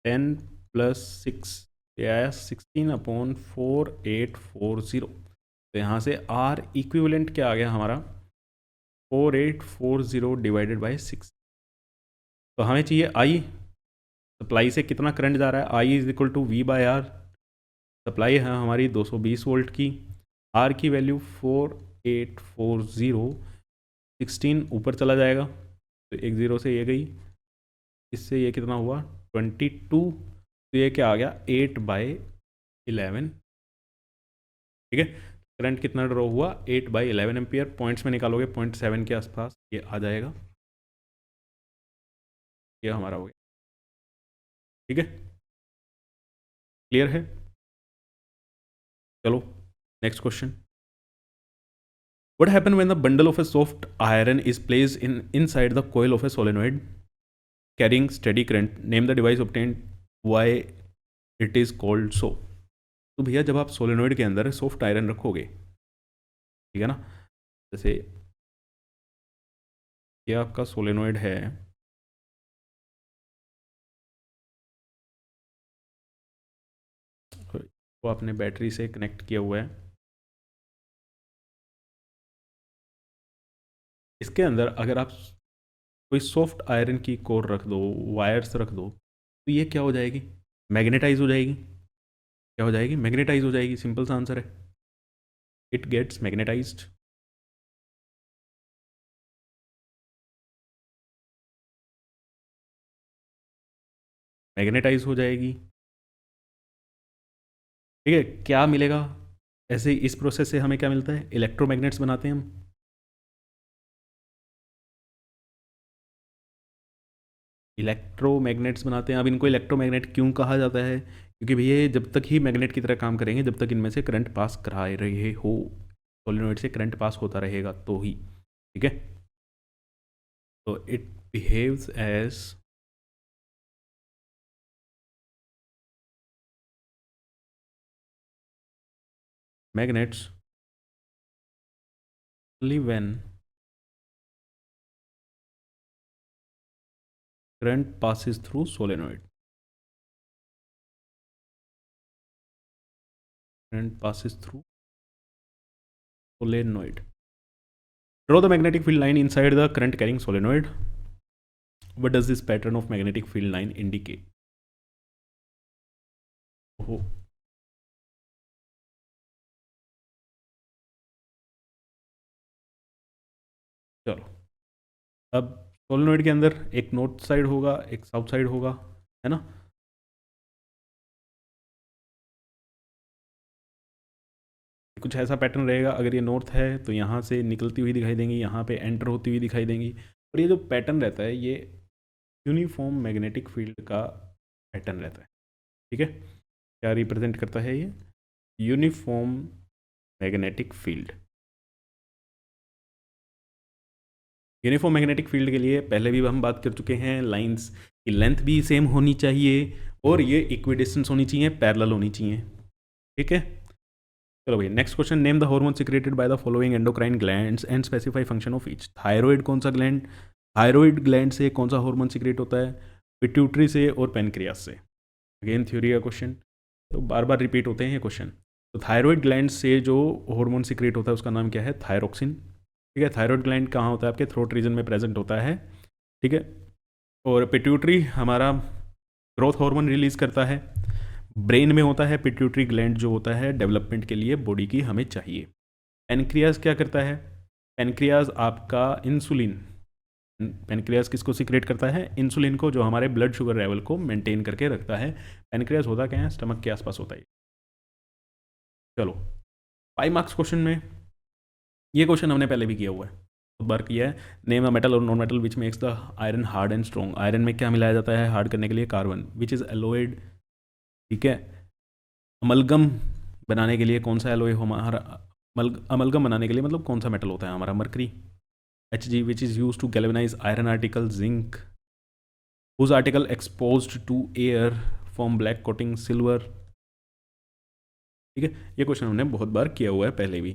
10 प्लस 6, ये आया 16/4840। तो यहाँ से आर इक्विवेलेंट क्या आ गया हमारा, 4840 डिवाइडेड बाई 6। तो हमें चाहिए आई, सप्लाई से कितना करंट जा रहा है, I is equal to V by R. Supply है हमारी 220 वोल्ट की, आर की वैल्यू 4840, 16 ऊपर चला जाएगा, तो एक ज़ीरो से ये गई, इससे ये कितना हुआ 22। तो ये क्या आ गया, 8/11। ठीक है, करंट कितना ड्रॉ हुआ, 8/11 एम्पियर। पॉइंट्स में निकालोगे 0.7 के आसपास ये आ जाएगा, ये हमारा हो गया। ठीक है, क्लियर है। चलो next question. What happens when the bundle of a soft iron is placed inside the coil of a solenoid carrying steady current? Name the device obtained. Why it is called so? तो भैया जब आप solenoid के अंदर soft iron रखोगे, ठीक है ना, जैसे ये आपका सोलेनोइड है, वो आपने बैटरी से कनेक्ट किया हुआ है, इसके अंदर अगर आप कोई सॉफ्ट आयरन की कोर रख दो, वायर्स रख दो, तो ये क्या हो जाएगी, मैग्नेटाइज हो जाएगी। क्या हो जाएगी, मैग्नेटाइज हो जाएगी। सिंपल सा आंसर है, इट गेट्स मैग्नेटाइज्ड। मैग्नेटाइज हो जाएगी। ठीक है, क्या मिलेगा, ऐसे ही इस प्रोसेस से हमें क्या मिलता है, इलेक्ट्रोमैग्नेट्स बनाते हैं हम। इलेक्ट्रोमैग्नेट्स बनाते हैं। अब इनको इलेक्ट्रोमैग्नेट क्यों कहा जाता है, क्योंकि भैया ये जब तक ही मैग्नेट की तरह काम करेंगे जब तक इनमें से करंट पास करा रहे हो, सोलेनोइड से करंट पास होता रहेगा तो ही। ठीक है, तो it behaves as magnets only when current passes through solenoid. Current passes through solenoid. Draw the magnetic field line inside the current carrying solenoid. What does this pattern of magnetic field line indicate? Oh. चलो, अब solenoid के अंदर एक north side होगा, एक south side होगा, है ना। कुछ ऐसा पैटर्न रहेगा, अगर ये नॉर्थ है तो यहाँ से निकलती हुई दिखाई देंगी, यहाँ पे एंटर होती हुई दिखाई देंगी। और ये जो पैटर्न रहता है ये यूनिफॉर्म मैग्नेटिक फील्ड का पैटर्न रहता है। ठीक है, क्या रिप्रेजेंट करता है ये, uniform magnetic field. Uniform magnetic field के लिए पहले भी हम बात कर चुके हैं, लाइंस की लेंथ भी सेम होनी चाहिए और ये इक्विडिस्टेंस होनी चाहिए, पैरेलल होनी चाहिए। ठीक है, चलो भाई next question. Name the hormone secreted by the following endocrine glands and specify function of each. Thyroid कौन सा ग्लैंड, थायराइड ग्लैंड से कौन सा हार्मोन सिक्रेट होता है, पिट्यूटरी से और पेनक्रियास से। अगेन थ्योरी का क्वेश्चन, तो बार बार रिपीट होते हैं ये क्वेश्चन। तो थायराइड ग्लैंड से जो हार्मोन सिक्रेट होता है उसका नाम क्या है, थायरोक्सिन। ठीक है, थायराइड ग्लैंड कहाँ होता है, आपके थ्रोट रीजन में प्रेजेंट होता है। ठीक है, और पिट्यूटरी हमारा ग्रोथ हार्मोन रिलीज करता है, ब्रेन में होता है, पिट्यूटरी ग्लैंड जो होता है डेवलपमेंट के लिए बॉडी की हमें चाहिए। पैनक्रियाज क्या करता है? पैनक्रियाज आपका इंसुलिन, पैनक्रियाज किसको सीक्रेट करता है? इंसुलिन को, जो हमारे ब्लड शुगर लेवल को मेंटेन करके रखता है। पैनक्रियाज होता क्या है? स्टमक के आसपास होता है। चलो 5 मार्क्स क्वेश्चन में, ये क्वेश्चन हमने पहले भी किया हुआ है, बहुत बार किया है। नेम अ मेटल और non metal which makes the iron hard and strong. Iron में क्या मिलाया जाता है हार्ड करने के लिए? Carbon, which is alloyed. ठीक है। अमलगम बनाने के लिए कौन सा एलोय हमारा? अमलगम बनाने के लिए मतलब कौन सा मेटल होता है हमारा? Mercury. Hg which is used to galvanize iron article, zinc whose article exposed to air form black coating, silver। ठीक है, ये क्वेश्चन हमने बहुत बार किया हुआ है पहले भी।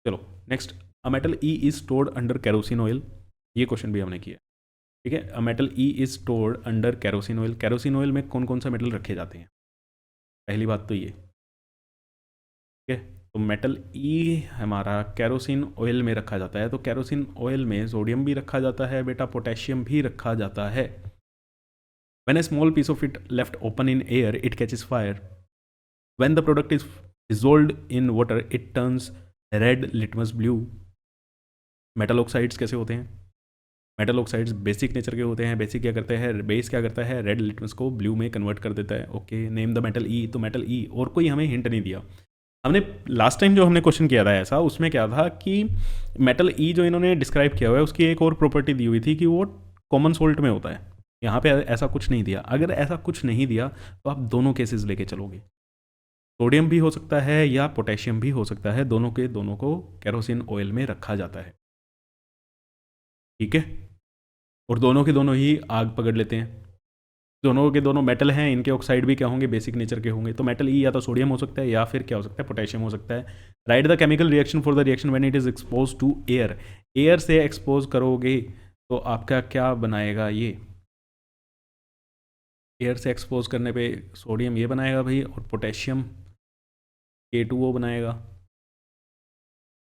चलो next, a metal E is stored under kerosene oil. ये क्वेश्चन भी हमने किया। ठीक है, a metal E is stored under kerosene oil. Kerosene oil में कौन कौन सा मेटल रखे जाते हैं? पहली बात तो ये। ठीक है, तो मेटल ई हमारा कैरोसिन ऑयल में रखा जाता है। तो कैरोसिन ऑयल में सोडियम भी रखा जाता है बेटा, पोटेशियम भी रखा जाता है। When a small piece of it left open in air, it catches fire. When the product is dissolved in water, it turns red litmus blue. Metal oxides कैसे होते हैं? मेटल ऑक्साइड्स बेसिक नेचर के होते हैं। Basic क्या करते हैं? Base क्या करता है? रेड लिटमस को ब्लू में कन्वर्ट कर देता है। ओके, नेम द मेटल ई। तो मेटल ई, और कोई हमें हिंट नहीं दिया। हमने लास्ट टाइम जो हमने क्वेश्चन किया था ऐसा, उसमें क्या था कि मेटल ई जो इन्होंने डिस्क्राइब किया हुआ है उसकी एक और प्रॉपर्टी दी हुई थी कि वो कॉमन सोल्ट में होता है। यहाँ पे ऐसा कुछ नहीं दिया। अगर ऐसा कुछ नहीं दिया तो आप दोनों केसेस लेके चलोगे। सोडियम भी हो सकता है या पोटेशियम भी हो सकता है, दोनों के दोनों को कैरोसिन ऑयल में रखा जाता है। ठीक है, और दोनों के दोनों ही आग पकड़ लेते हैं। दोनों के दोनों मेटल हैं, इनके ऑक्साइड भी क्या होंगे? बेसिक नेचर के होंगे। तो मेटल ई या तो सोडियम हो सकता है या फिर क्या हो सकता है? पोटेशियम हो सकता है। Write the chemical reaction for the reaction when it is expose to air. Air से एक्सपोज करोगे तो आपका क्या बनाएगा? ये एयर से एक्सपोज करने पे सोडियम ये बनाएगा भाई, और पोटेशियम K2O बनाएगा।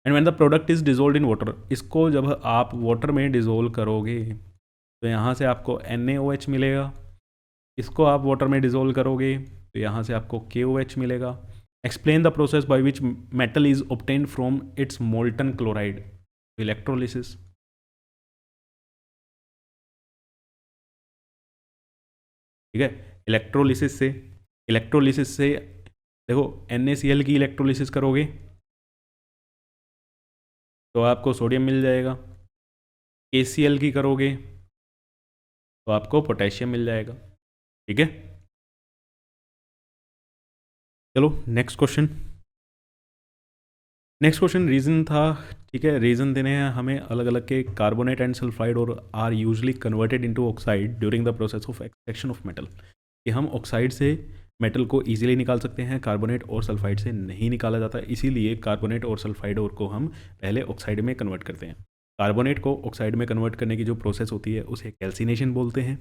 And when the product is dissolve in water, इसको जब आप वाटर में डिजोल्व करोगे तो यहाँ से आपको NaOH मिलेगा। इसको आप वाटर में डिजोल्व करोगे तो यहाँ से आपको KOH मिलेगा। Explain the process by which metal is obtained from its molten chloride. Electrolysis. ठीक है, इलेक्ट्रोलिसिस से देखो, NaCl की इलेक्ट्रोलिसिस करोगे तो आपको सोडियम मिल जाएगा। KCl की करोगे तो आपको पोटेशियम मिल जाएगा। ठीक है, चलो next question. Next question reason था। ठीक है, रीजन देने हैं हमें अलग अलग के। कार्बोनेट एंड सल्फाइड और are usually converted into oxide during the process of extraction of metal. कि हम ऑक्साइड से मेटल को इजीली निकाल सकते हैं, कार्बोनेट और सल्फाइड से नहीं निकाला जाता। इसीलिए कार्बोनेट और सल्फाइड और को हम पहले ऑक्साइड में कन्वर्ट करते हैं। कार्बोनेट को ऑक्साइड में कन्वर्ट करने की जो प्रोसेस होती है उसे कैल्सिनेशन बोलते हैं।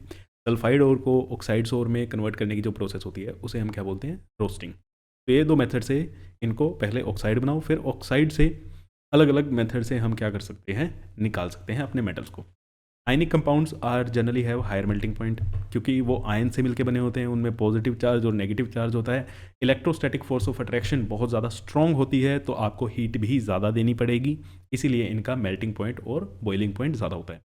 सल्फाइड और को ऑक्साइड्स और में कन्वर्ट करने की जो प्रोसेस होती है उसे हम क्या बोलते हैं? रोस्टिंग। तो ये दो मेथड से इनको पहले ऑक्साइड बनाओ, फिर ऑक्साइड से अलग अलग मेथड से हम क्या कर सकते हैं? निकाल सकते हैं अपने मेटल्स को। Ionic compounds are generally have higher melting point, क्योंकि वो आयन से मिलकर बने होते हैं, उनमें पॉजिटिव चार्ज और नेगेटिव चार्ज होता है। इलेक्ट्रोस्टैटिक फोर्स ऑफ अट्रैक्शन बहुत ज़्यादा स्ट्रॉन्ग होती है, तो आपको हीट भी ज़्यादा देनी पड़ेगी, इसीलिए इनका मेल्टिंग पॉइंट और बॉइलिंग पॉइंट ज़्यादा होता है।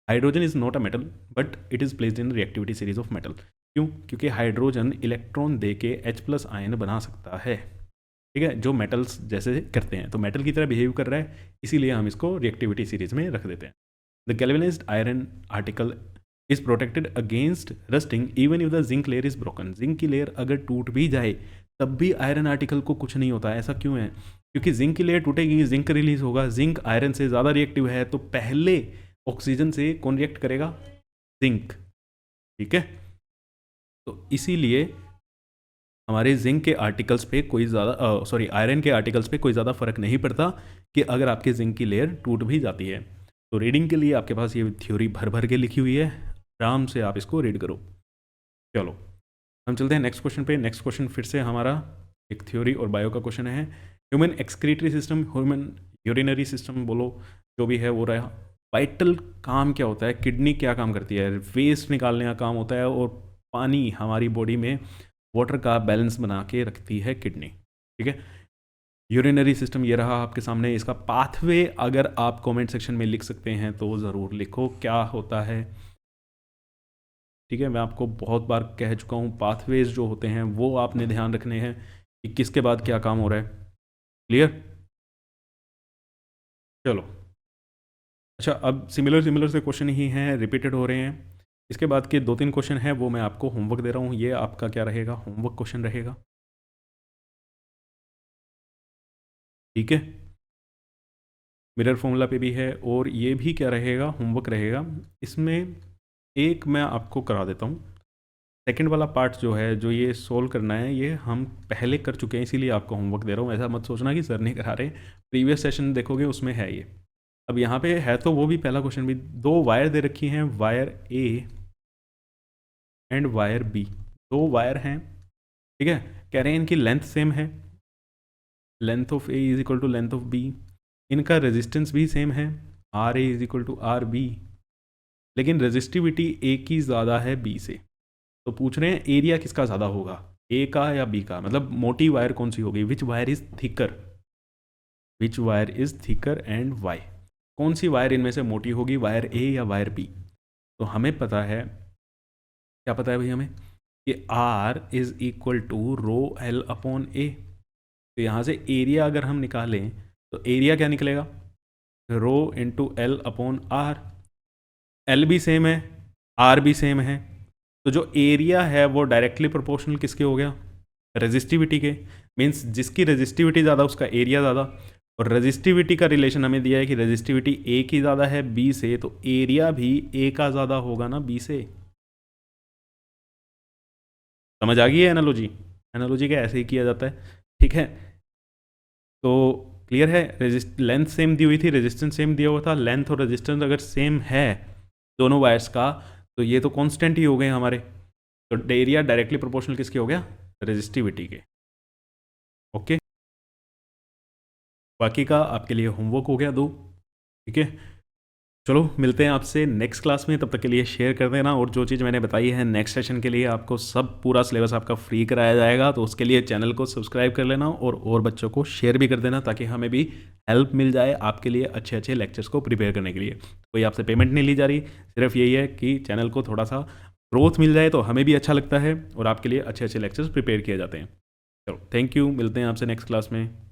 Hydrogen is not a metal but it is placed in reactivity series of metal. क्यों? क्योंकि हाइड्रोजन इलेक्ट्रॉन दे के H+ आयन बना सकता है। ठीक है, जो मेटल्स जैसे करते हैं, तो मेटल की तरह बिहेव कर रहा है, इसीलिए हम इसको रिएक्टिविटी सीरीज में रख देते हैं। The galvanised iron article is protected against rusting even if the zinc layer is broken. Zinc की लेयर अगर टूट भी जाए तब भी आयरन आर्टिकल को कुछ नहीं होता है। ऐसा क्यों है? क्योंकि जिंक की लेयर टूटेगी, जिंक रिलीज होगा। जिंक आयरन से ज़्यादा रिएक्टिव है, तो पहले ऑक्सीजन से कौन रिएक्ट करेगा? जिंक। ठीक है, तो इसीलिए हमारे जिंक के आर्टिकल्स पे कोई ज़्यादा आयरन के आर्टिकल्स पे कोई ज़्यादा फर्क नहीं पड़ता कि अगर आपके जिंक की लेयर टूट भी जाती है। तो रीडिंग के लिए आपके पास ये थ्योरी भर भर के लिखी हुई है, आराम से आप इसको रीड करो। चलो हम चलते हैं नेक्स्ट क्वेश्चन पे। नेक्स्ट क्वेश्चन फिर से हमारा एक थ्योरी और बायो का क्वेश्चन है। Human excretory system, human urinary system बोलो, जो भी है वो रहा। वाइटल काम क्या होता है? किडनी क्या काम करती है? वेस्ट निकालने का काम होता है। और पानी हमारी बॉडी में वाटर का बैलेंस बना के रखती है किडनी। ठीक है, यूरिनरी सिस्टम ये रहा आपके सामने। इसका पाथवे अगर आप कमेंट सेक्शन में लिख सकते हैं तो ज़रूर लिखो क्या होता है। ठीक है, मैं आपको बहुत बार कह चुका हूँ, पाथवेज जो होते हैं वो आपने ध्यान रखने हैं कि किसके बाद क्या काम हो रहा है। क्लियर? चलो, अच्छा, अब सिमिलर सिमिलर से क्वेश्चन ही हैं, रिपीटेड हो रहे हैं। इसके बाद के 2-3 क्वेश्चन हैं वो मैं आपको होमवर्क दे रहा हूँ, ये आपका क्या रहेगा, होमवर्क क्वेश्चन रहेगा। ठीक है, मिरर फॉर्मूला पे भी है और ये भी क्या रहेगा, होमवर्क रहेगा। इसमें एक मैं आपको करा देता हूँ। सेकंड वाला पार्ट जो है, जो ये सोल्व करना है, ये हम पहले कर चुके हैं, इसीलिए आपको होमवर्क दे रहा हूँ। ऐसा मत सोचना कि सर नहीं करा रहे, प्रीवियस सेशन देखोगे उसमें है ये। अब यहाँ पे है तो वो भी पहला क्वेश्चन भी, 2 वायर दे रखी हैं, wire A and wire B. 2 wire हैं, ठीक है, कह रहे हैं इनकी लेंथ सेम है, length of A is equal to length of B. इनका रेजिस्टेंस भी सेम है, R A is equal to R B, लेकिन रेजिस्टिविटी ए की ज़्यादा है बी से। तो पूछ रहे हैं एरिया किसका ज़्यादा होगा, ए का या बी का, मतलब मोटी वायर कौन सी होगी, which wire is thicker, which wire is thicker and why, कौन सी वायर इनमें से मोटी होगी, वायर ए या वायर बी। तो हमें पता है, क्या पता है भाई हमें, कि R is equal to rho L upon A. तो यहाँ से एरिया अगर हम निकालें तो एरिया क्या निकलेगा, rho into L upon R. L भी सेम है, आर भी सेम है, तो जो एरिया है वो डायरेक्टली प्रोपोर्शनल किसके हो गया, रेजिस्टिविटी के। मीन्स जिसकी रेजिस्टिविटी ज़्यादा उसका एरिया ज़्यादा, और रेजिस्टिविटी का रिलेशन हमें दिया है कि रेजिस्टिविटी ए की ज़्यादा है बी से, तो एरिया भी ए का ज़्यादा होगा ना बी से। समझ आ गई है एनालॉजी, एनालॉजी का ऐसे ही किया जाता है। ठीक है, तो क्लियर है, लेंथ सेम दी हुई थी, रेजिस्टेंस सेम दिया हुआ था। लेंथ और रेजिस्टेंस अगर सेम है दोनों वायर्स का, तो ये तो कांस्टेंट ही हो गए हमारे। तो एरिया डायरेक्टली प्रोपोर्शनल किसके हो गया, रेजिस्टिविटी के। ओके, बाकी का आपके लिए होमवर्क हो गया 2। ठीक है, चलो मिलते हैं आपसे नेक्स्ट क्लास में, तब तक के लिए शेयर कर देना। और जो चीज़ मैंने बताई है, नेक्स्ट सेशन के लिए आपको सब पूरा सिलेबस आपका फ्री कराया जाएगा, तो उसके लिए चैनल को सब्सक्राइब कर लेना और बच्चों को शेयर भी कर देना, ताकि हमें भी हेल्प मिल जाए आपके लिए अच्छे अच्छे लेक्चर्स को प्रिपेयर करने के लिए। कोई आपसे पेमेंट नहीं ली जा रही, सिर्फ यही है कि चैनल को थोड़ा सा ग्रोथ मिल जाए तो हमें भी अच्छा लगता है, और आपके लिए अच्छे अच्छे लेक्चर्स प्रिपेयर किए जाते हैं। चलो, थैंक यू, मिलते हैं आपसे नेक्स्ट क्लास में।